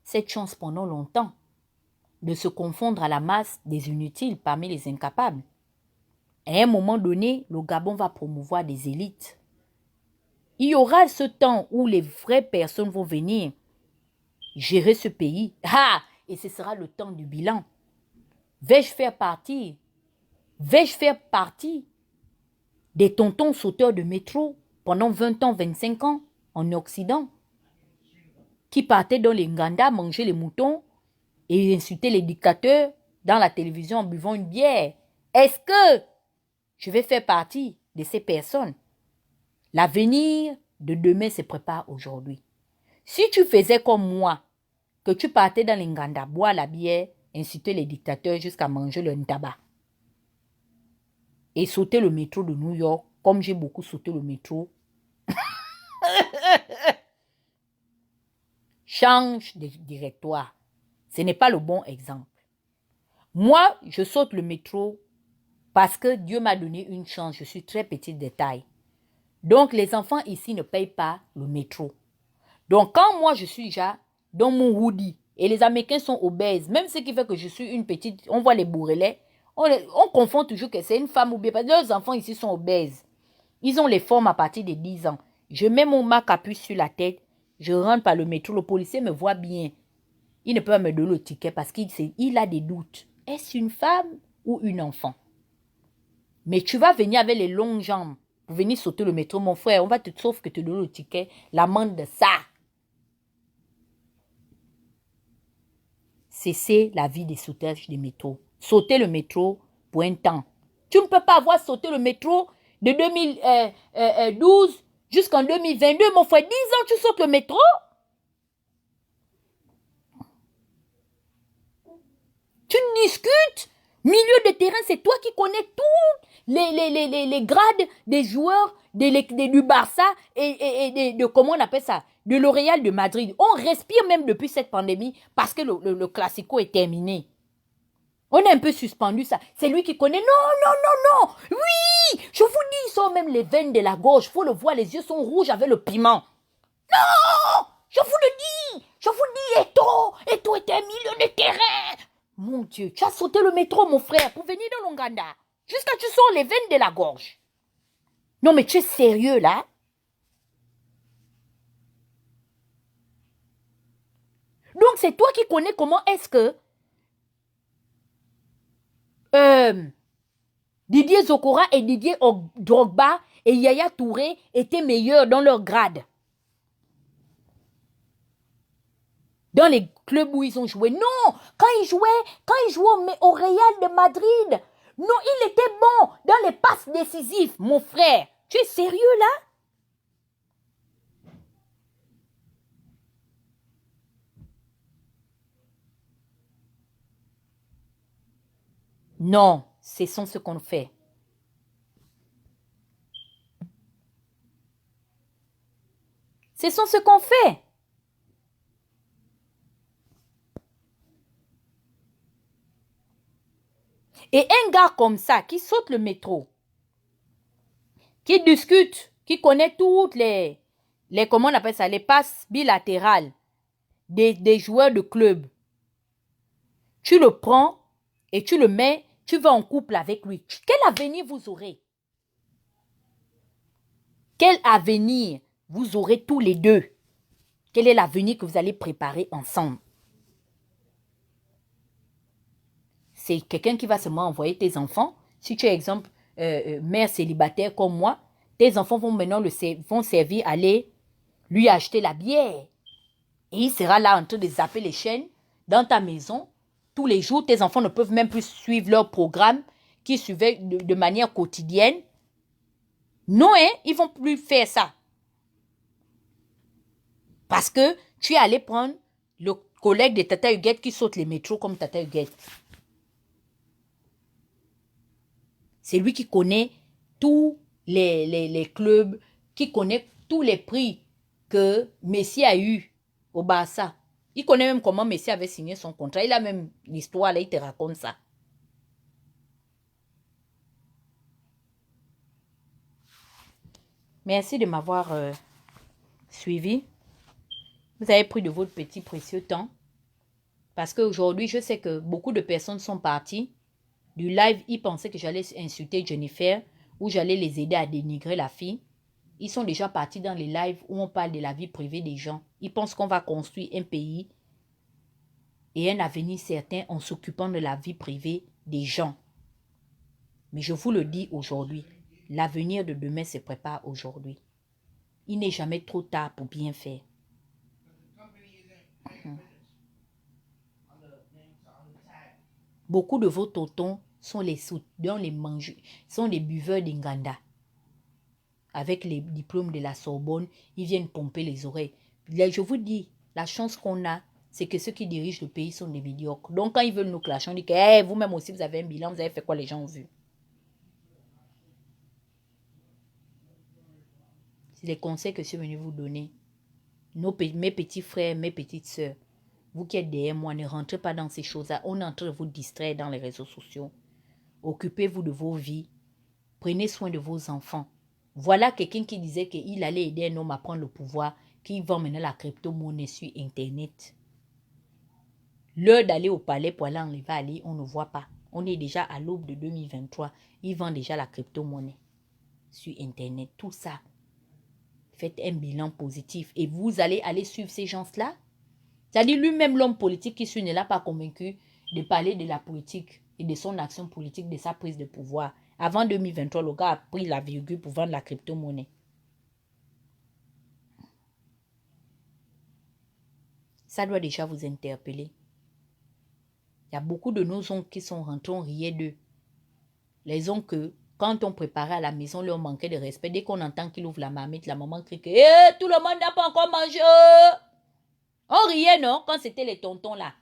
cette chance pendant longtemps de se confondre à la masse des inutiles parmi les incapables. À un moment donné, le Gabon va promouvoir des élites. Il y aura ce temps où les vraies personnes vont venir gérer ce pays. Ah! Et ce sera le temps du bilan. Vais-je faire partie des tontons sauteurs de métro pendant 20 ans, 25 ans en Occident, qui partaient dans les Nganda manger les moutons et insulter les dictateurs dans la télévision en buvant une bière? Est-ce que je vais faire partie de ces personnes? L'avenir de demain se prépare aujourd'hui. Si tu faisais comme moi, que tu partais dans les Nganda, boire la bière, insulter les dictateurs jusqu'à manger le tabac et sauter le métro de New York, comme j'ai beaucoup sauté le métro, change de directoire. Ce n'est pas le bon exemple. Moi, je saute le métro parce que Dieu m'a donné une chance. Je suis très petite de taille. Donc, les enfants ici ne payent pas le métro. Donc, quand moi, je suis déjà dans mon hoodie et les Américains sont obèses, même ce qui fait que je suis une petite, on voit les bourrelets, on confond toujours que c'est une femme ou bien, parce que leurs enfants ici sont obèses. Ils ont les formes à partir de 10 ans. Je mets ma capuche sur la tête, je rentre par le métro, le policier me voit bien. Il ne peut pas me donner le ticket parce qu'il a des doutes. Est-ce une femme ou une enfant? Mais tu vas venir avec les longues jambes pour venir sauter le métro, mon frère, on va te sauf que te donner le ticket, l'amende de ça. Cessez la vie des sautages des métros. Sauter le métro pour un temps. Tu ne peux pas avoir sauté le métro de 2012 jusqu'en 2022, mon frère. 10 ans, tu sautes le métro. Tu discutes. Milieu de terrain, c'est toi qui connais tous les grades des joueurs du Barça et de comment on appelle ça, de l'Oréal de Madrid. On respire même depuis cette pandémie parce que le Classico est terminé. On est un peu suspendu ça. C'est lui qui connaît. Non, non, non, non. Oui, je vous dis, ils sont même les veines de la gorge. Faut le voir, les yeux sont rouges avec le piment. Non, je vous le dis. Je vous dis, Eto'o est un milieu de terrain. Mon Dieu, tu as sauté le métro, mon frère, pour venir dans l'Ouganda. Jusqu'à tu sors les veines de la gorge. Non, mais tu es sérieux, là? Donc, c'est toi qui connais comment est-ce que Didier Zokora et Didier Drogba et Yaya Touré étaient meilleurs dans leur grade. Dans les clubs où ils ont joué. Non, quand ils jouaient au Real de Madrid, non, il était bon dans les passes décisives, mon frère. Tu es sérieux là? Non, c'est ce qu'on fait. C'est ce qu'on fait. Et un gars comme ça, qui saute le métro, qui discute, qui connaît toutes comment on appelle ça, les passes bilatérales des joueurs de club, tu le prends et tu le mets, tu vas en couple avec lui. Quel avenir vous aurez? Quel avenir vous aurez tous les deux? Quel est l'avenir que vous allez préparer ensemble? C'est quelqu'un qui va seulement envoyer tes enfants. Si tu es, exemple, mère célibataire comme moi, tes enfants vont maintenant vont servir à aller lui acheter la bière. Et il sera là en train de zapper les chaînes dans ta maison. Tous les jours, tes enfants ne peuvent même plus suivre leur programme qu'ils suivaient de manière quotidienne. Non, hein, ils ne vont plus faire ça. Parce que tu es allé prendre le collègue de Tata Huguette qui saute les métros comme Tata Huguette. C'est lui qui connaît tous les clubs, qui connaît tous les prix que Messi a eu au Barça. Il connaît même comment Messi avait signé son contrat. Il a même l'histoire, là, il te raconte ça. Merci de m'avoir suivi. Vous avez pris de votre petit précieux temps. Parce qu'aujourd'hui, je sais que beaucoup de personnes sont parties du live. Ils pensaient que j'allais insulter Jennifer ou j'allais les aider à dénigrer la fille. Ils sont déjà partis dans les lives où on parle de la vie privée des gens. Ils pensent qu'on va construire un pays et un avenir certain en s'occupant de la vie privée des gens. Mais je vous le dis aujourd'hui, l'avenir de demain se prépare aujourd'hui. Il n'est jamais trop tard pour bien faire. Beaucoup de vos tontons sont les sont les buveurs d'Inganda. Avec les diplômes de la Sorbonne, ils viennent pomper les oreilles. Je vous dis, la chance qu'on a, c'est que ceux qui dirigent le pays sont des médiocres. Donc quand ils veulent nous clasher, on dit que hey, vous-même aussi, vous avez un bilan, vous avez fait quoi les gens ont vu. C'est les conseils que je suis venu vous donner. Mes petits frères, mes petites sœurs, vous qui êtes derrière moi, ne rentrez pas dans ces choses-là. On est en train de vous distraire dans les réseaux sociaux. Occupez-vous de vos vies. Prenez soin de vos enfants. Voilà quelqu'un qui disait qu'il allait aider un homme à prendre le pouvoir, qui vend maintenant la crypto-monnaie sur Internet. L'heure d'aller au palais pour aller enlever Ali, on ne voit pas. On est déjà à l'aube de 2023. Ils vendent déjà la crypto-monnaie sur Internet. Tout ça. Faites un bilan positif. Et vous allez aller suivre ces gens-là. C'est-à-dire lui-même, l'homme politique qui ne l'a pas convaincu de parler de la politique et de son action politique, de sa prise de pouvoir Avant 2023, le gars a pris la virgule pour vendre la crypto-monnaie. Ça doit déjà vous interpeller. Il y a beaucoup de nos oncles qui sont rentrés, on riait d'eux. Les oncles, quand on préparait à la maison, leur manquait de respect. Dès qu'on entend qu'il ouvre la marmite, la maman crie que tout le monde n'a pas encore mangé. On riait, non, quand c'était les tontons là.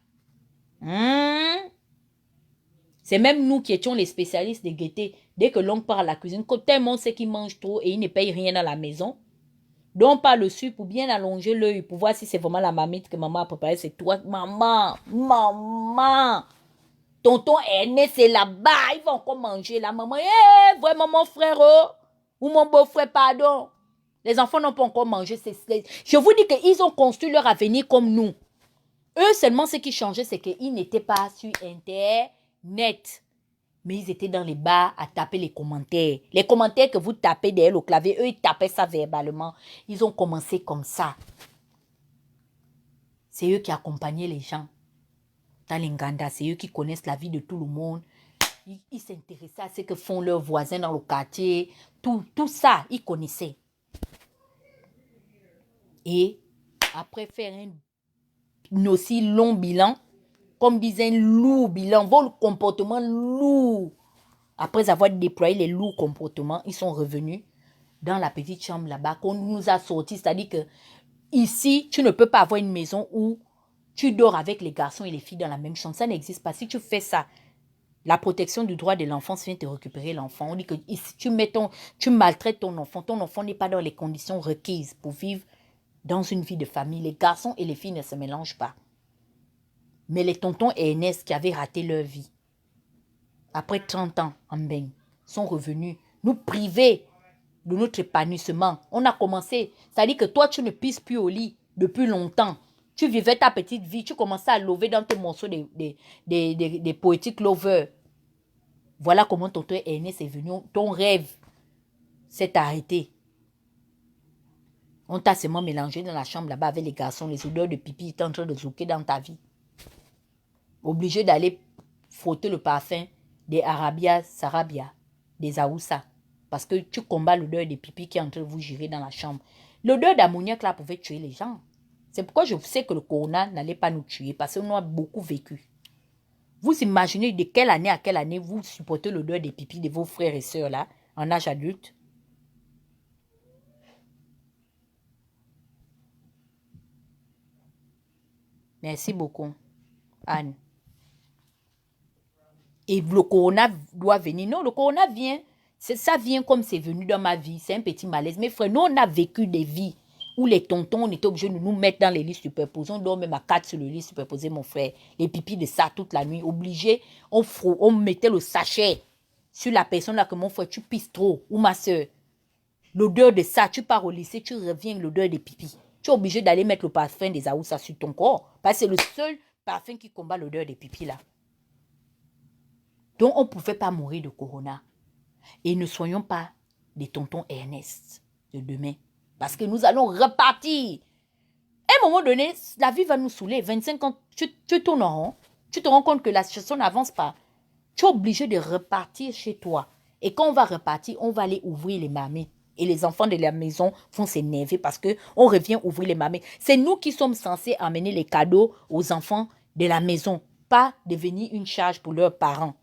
C'est même nous qui étions les spécialistes des gaietés. Dès que l'oncle part à la cuisine, tellement on sait qu'il mange trop et il ne paye rien dans la maison. Donc on part dessus pour bien allonger l'œil, pour voir si c'est vraiment la marmite que maman a préparée. C'est toi, maman. Tonton aîné, c'est là-bas. Il va encore manger. La maman, vraiment mon frère, ou mon beau-frère, pardon. Les enfants n'ont pas encore mangé. Je vous dis qu'ils ont construit leur avenir comme nous. Eux seulement, ce qui changeait, c'est qu'ils n'étaient pas sur Internet. Mais ils étaient dans les bars à taper les commentaires. Les commentaires que vous tapez derrière le clavier, eux, ils tapaient ça verbalement. Ils ont commencé comme ça. C'est eux qui accompagnaient les gens. Dans l'Inganda, c'est eux qui connaissent la vie de tout le monde. Ils s'intéressaient à ce que font leurs voisins dans le quartier. Tout ça, ils connaissaient. Et après faire un aussi long bilan, comme disait un lourd bilan, vos comportements lourds. Après avoir déployé les lourds comportements, ils sont revenus dans la petite chambre là-bas qu'on nous a sortis. C'est-à-dire que ici, tu ne peux pas avoir une maison où tu dors avec les garçons et les filles dans la même chambre. Ça n'existe pas. Si tu fais ça, la protection du droit de l'enfance vient te récupérer l'enfant. On dit que ici, tu maltraites ton enfant n'est pas dans les conditions requises pour vivre dans une vie de famille. Les garçons et les filles ne se mélangent pas. Mais les tontons et Ernest qui avaient raté leur vie, après 30 ans en bain, sont revenus nous priver de notre épanouissement. On a commencé, c'est-à-dire que toi, tu ne pisses plus au lit depuis longtemps. Tu vivais ta petite vie, tu commençais à lover dans tes morceaux des poétiques lovers. Voilà comment tonton Ernest est venu. Ton rêve s'est arrêté. On t'a seulement mélangé dans la chambre là-bas avec les garçons, les odeurs de pipi étaient en train de zouker dans ta vie. Obligé d'aller frotter le parfum des Arabia Sarabia, des Aoussa. Parce que tu combats l'odeur des pipi qui est en train de vous gérer dans la chambre. L'odeur d'ammoniac là pouvait tuer les gens. C'est pourquoi je sais que le corona n'allait pas nous tuer. Parce que nous avons beaucoup vécu. Vous imaginez de quelle année à quelle année vous supportez l'odeur des pipis de vos frères et sœurs là, en âge adulte? Merci beaucoup, Anne. Et le corona doit venir. Non, le corona vient. Ça vient comme c'est venu dans ma vie. C'est un petit malaise. Mais frère, nous, on a vécu des vies où les tontons, on était obligés de nous mettre dans les lits superposés. On dort même à 4 sur le lit superposé, mon frère. Les pipis de ça toute la nuit. Obligé, on mettait le sachet sur la personne là que mon frère, tu pisses trop. Ou ma soeur. L'odeur de ça, tu pars au lycée, tu reviens, l'odeur des pipis. Tu es obligé d'aller mettre le parfum des Aoussa sur ton corps. Parce que c'est le seul parfum qui combat l'odeur des pipis là. Donc, on ne pouvait pas mourir de corona. Et ne soyons pas des tontons Ernest de demain. Parce que nous allons repartir. À un moment donné, la vie va nous saouler. 25 ans, tu tournes en rond. Tu te rends compte que la situation n'avance pas. Tu es obligé de repartir chez toi. Et quand on va repartir, on va aller ouvrir les marmites. Et les enfants de la maison vont s'énerver parce qu'on revient ouvrir les marmites. C'est nous qui sommes censés amener les cadeaux aux enfants de la maison. Pas devenir une charge pour leurs parents.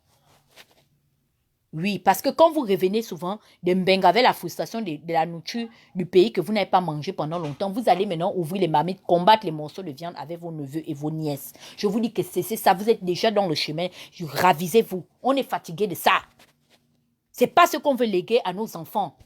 Oui, parce que quand vous revenez souvent de Mbengue avec la frustration de la nourriture du pays que vous n'avez pas mangé pendant longtemps, vous allez maintenant ouvrir les marmites, combattre les morceaux de viande avec vos neveux et vos nièces. Je vous dis que c'est ça, vous êtes déjà dans le chemin, ravisez-vous. On est fatigué de ça. C'est pas ce qu'on veut léguer à nos enfants.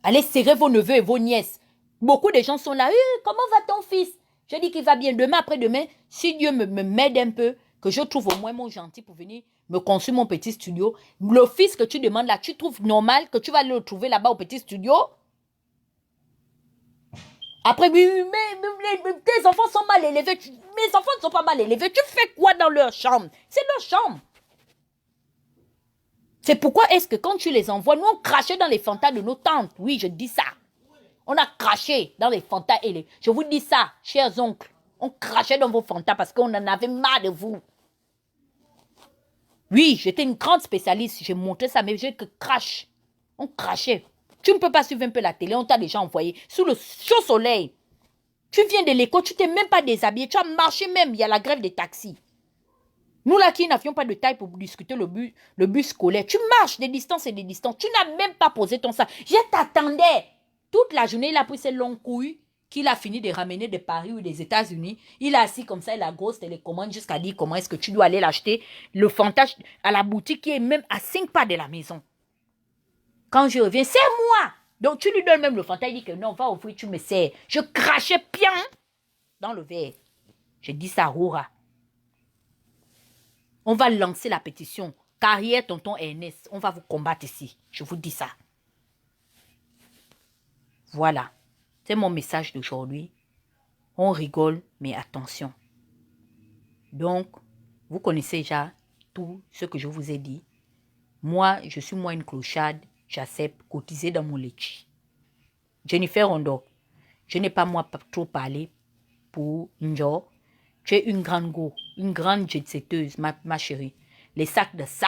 Allez serrer vos neveux et vos nièces. Beaucoup de gens sont là, comment va ton fils? Je dis qu'il va bien. Demain, après-demain, si Dieu me m'aide un peu, que je trouve au moins mon gentil pour venir me construire mon petit studio, le fils que tu demandes là, tu trouves normal que tu vas le trouver là-bas au petit studio? Après, mais tes enfants sont mal élevés. Mes enfants ne sont pas mal élevés. Tu fais quoi dans leur chambre? C'est leur chambre. C'est pourquoi est-ce que quand tu les envoies, nous on crachait dans les fantas de nos tantes. Oui, je dis ça. On a craché dans les fantas Je vous dis ça, chers oncles. On crachait dans vos fantas parce qu'on en avait marre de vous. Oui, j'étais une grande spécialiste. J'ai montré ça, mais j'ai que crash. On crachait. Tu ne peux pas suivre un peu la télé, on t'a déjà envoyé sous le chaud soleil. Tu viens de l'école, tu t'es même pas déshabillé, tu as marché même, il y a la grève des taxis. Nous là qui n'avions pas de taille pour discuter le bus scolaire, tu marches des distances et des distances, tu n'as même pas posé ton sac. Je t'attendais. Toute la journée, il a pris ses longues couilles qu'il a fini de ramener de Paris ou des États-Unis. Il a assis comme ça, il a grosse télécommande jusqu'à dire comment est-ce que tu dois aller l'acheter, le fantage à la boutique qui est même à 5 pas de la maison. Quand je reviens, c'est moi. Donc tu lui donnes même le fantage, il dit que non, va ouvrir, tu me sers. Je crachais bien dans le verre. Je dis ça à Roura. On va lancer la pétition. Carrière tonton Ernest, on va vous combattre ici. Je vous dis ça. Voilà. C'est mon message d'aujourd'hui. On rigole, mais attention. Donc, vous connaissez déjà tout ce que je vous ai dit. Moi, je suis une clocharde. J'accepte cotiser dans mon litchi. Jennifer Rondo, je n'ai pas trop parlé pour Njo. Tu es une grande go, une grande jet-setteuse, ma chérie. Les sacs de ça.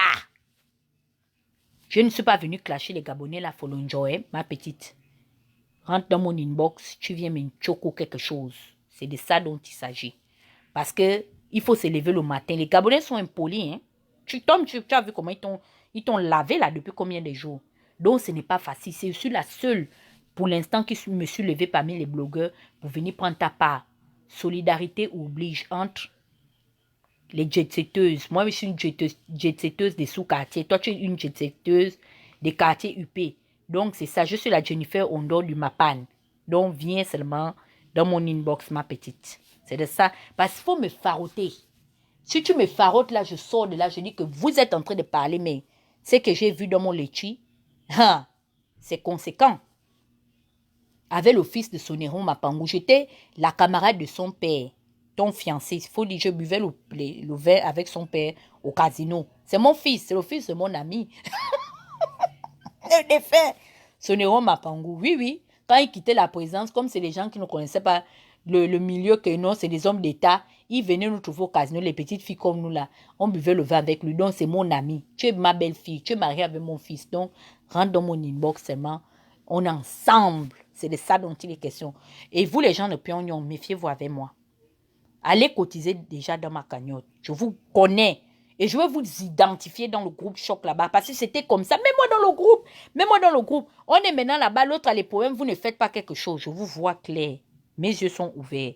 Je ne suis pas venue clasher les Gabonais, la follow Njoé, ma petite. Rentre dans mon inbox, tu viens me choco quelque chose. C'est de ça dont il s'agit. Parce que il faut se lever le matin. Les Gabonais sont impolis. Hein? Tu as vu comment ils t'ont lavé là depuis combien de jours. Donc ce n'est pas facile. Je suis la seule pour l'instant qui me suis levée parmi les blogueurs pour venir prendre ta part. Solidarité oblige entre les jet-setteuses. Moi, je suis une jet-setteuse des sous-quartiers. Toi, tu es une jet-setteuse des quartiers UP. Donc, c'est ça. Je suis la Jennifer Ondo du Mapan. Donc, viens seulement dans mon inbox, ma petite. C'est de ça. Parce qu'il faut me faroter. Si tu me farotes, là, je sors de là. Je dis que vous êtes en train de parler, mais ce que j'ai vu dans mon litchi, c'est conséquent. Avec le fils de Soneron Mapangou, j'étais la camarade de son père. Ton fiancé, il faut dire, je buvais le verre avec son père au casino. C'est mon fils, c'est le fils de mon ami. Des faits. Soneron Mapangou, oui, oui. Quand il quittait la présence, comme c'est des gens qui ne connaissaient pas le milieu, que non, c'est des hommes d'État, ils venaient nous trouver au casino, les petites filles comme nous là. On buvait le verre avec lui, donc c'est mon ami. Tu es ma belle-fille, tu es mariée avec mon fils, donc rentre dans mon inbox seulement. On est ensemble. C'est de ça dont il est question. Et vous, les gens de Pyongyang, méfiez-vous avec moi. Allez cotiser déjà dans ma cagnotte. Je vous connais. Et je vais vous identifier dans le groupe Choc là-bas. Parce que c'était comme ça. Mets-moi dans le groupe. Mets-moi dans le groupe. On est maintenant là-bas. L'autre a les problèmes. Vous ne faites pas quelque chose. Je vous vois clair. Mes yeux sont ouverts.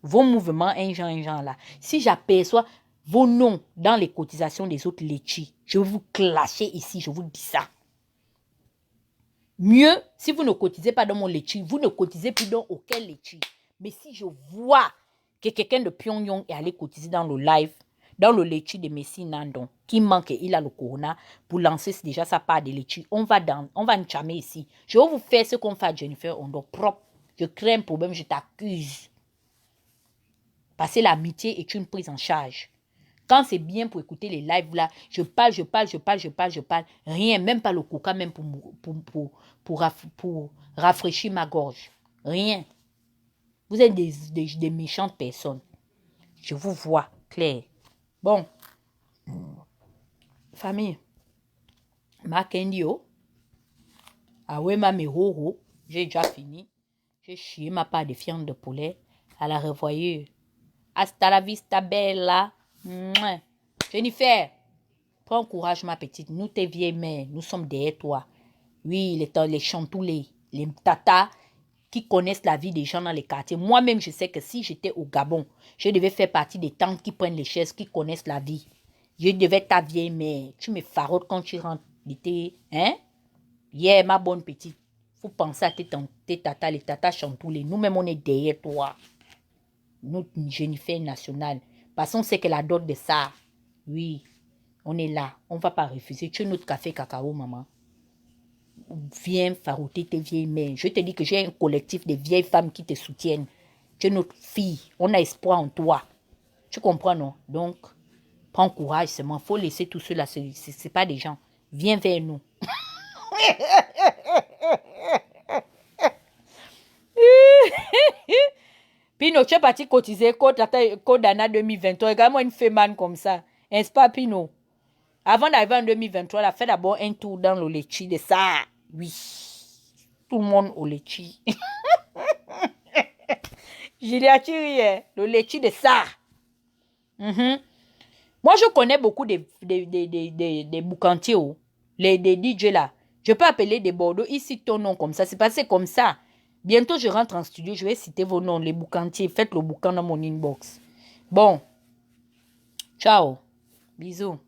Vos mouvements, un genre là. Si j'aperçois vos noms dans les cotisations des autres litchis, je vais vous clasher ici. Je vous dis ça. Mieux, si vous ne cotisez pas dans mon litchi, vous ne cotisez plus dans aucun litchi. Mais si je vois que quelqu'un de Pyongyang est allé cotiser dans le live, dans le litchi de Messi Nandon, qui manque et il a le corona, pour lancer déjà sa part de litchi, on va enchamer ici. Je vais vous faire ce qu'on fait à Jennifer Ondo propre. Je crée un problème, je t'accuse. Parce que l'amitié est une prise en charge. Quand c'est bien pour écouter les lives là, je parle. Rien, même pas le coca, même pour rafraîchir ma gorge. Rien. Vous êtes des méchantes personnes. Je vous vois clair. Bon. Famille. Ma kendio. Awe ma mehoro. J'ai déjà fini. J'ai chié ma part de viande de poulet à la revoyure. Hasta la vista bella. Mouah. Jennifer, prends courage ma petite. Nous tes vieilles mères, nous sommes derrière toi. Oui, les chantoulés, les tatas qui connaissent la vie des gens dans les quartiers. Moi-même, je sais que si j'étais au Gabon, je devais faire partie des tantes qui prennent les chaises, qui connaissent la vie. Je devais être ta vieille mère. Tu me farotes quand tu rentres l'été. Hein? Yeah, ma bonne petite. Faut penser à tes tatas, les tatas chantoulés. Nous-mêmes, on est derrière toi. Nous, Jennifer nationale. Parce qu'on sait que la dot de ça, oui, on est là. On ne va pas refuser. Tu es notre café cacao, maman. Viens farouter tes vieilles mères. Je te dis que j'ai un collectif de vieilles femmes qui te soutiennent. Tu es notre fille. On a espoir en toi. Tu comprends, non? Donc, prends courage seulement. Il faut laisser tout cela. Ce n'est pas des gens. Viens vers nous. Pino, tu es parti cotiser Code Dana 2023. Regarde-moi une fémane comme ça. N'est-ce pas, Pino? Avant d'arriver en 2023, là, fais d'abord un tour dans le Lechi de ça. Oui. Tout le monde au Lechi. Julia, tu ris, le Lechi de ça. Moi, je connais beaucoup des boucantiers, des DJ là. Je peux appeler des Bordeaux, ici ton nom comme ça. C'est passé comme ça. Bientôt, je rentre en studio, je vais citer vos noms, les boucantiers. Faites le boucan dans mon inbox. Bon. Ciao. Bisous.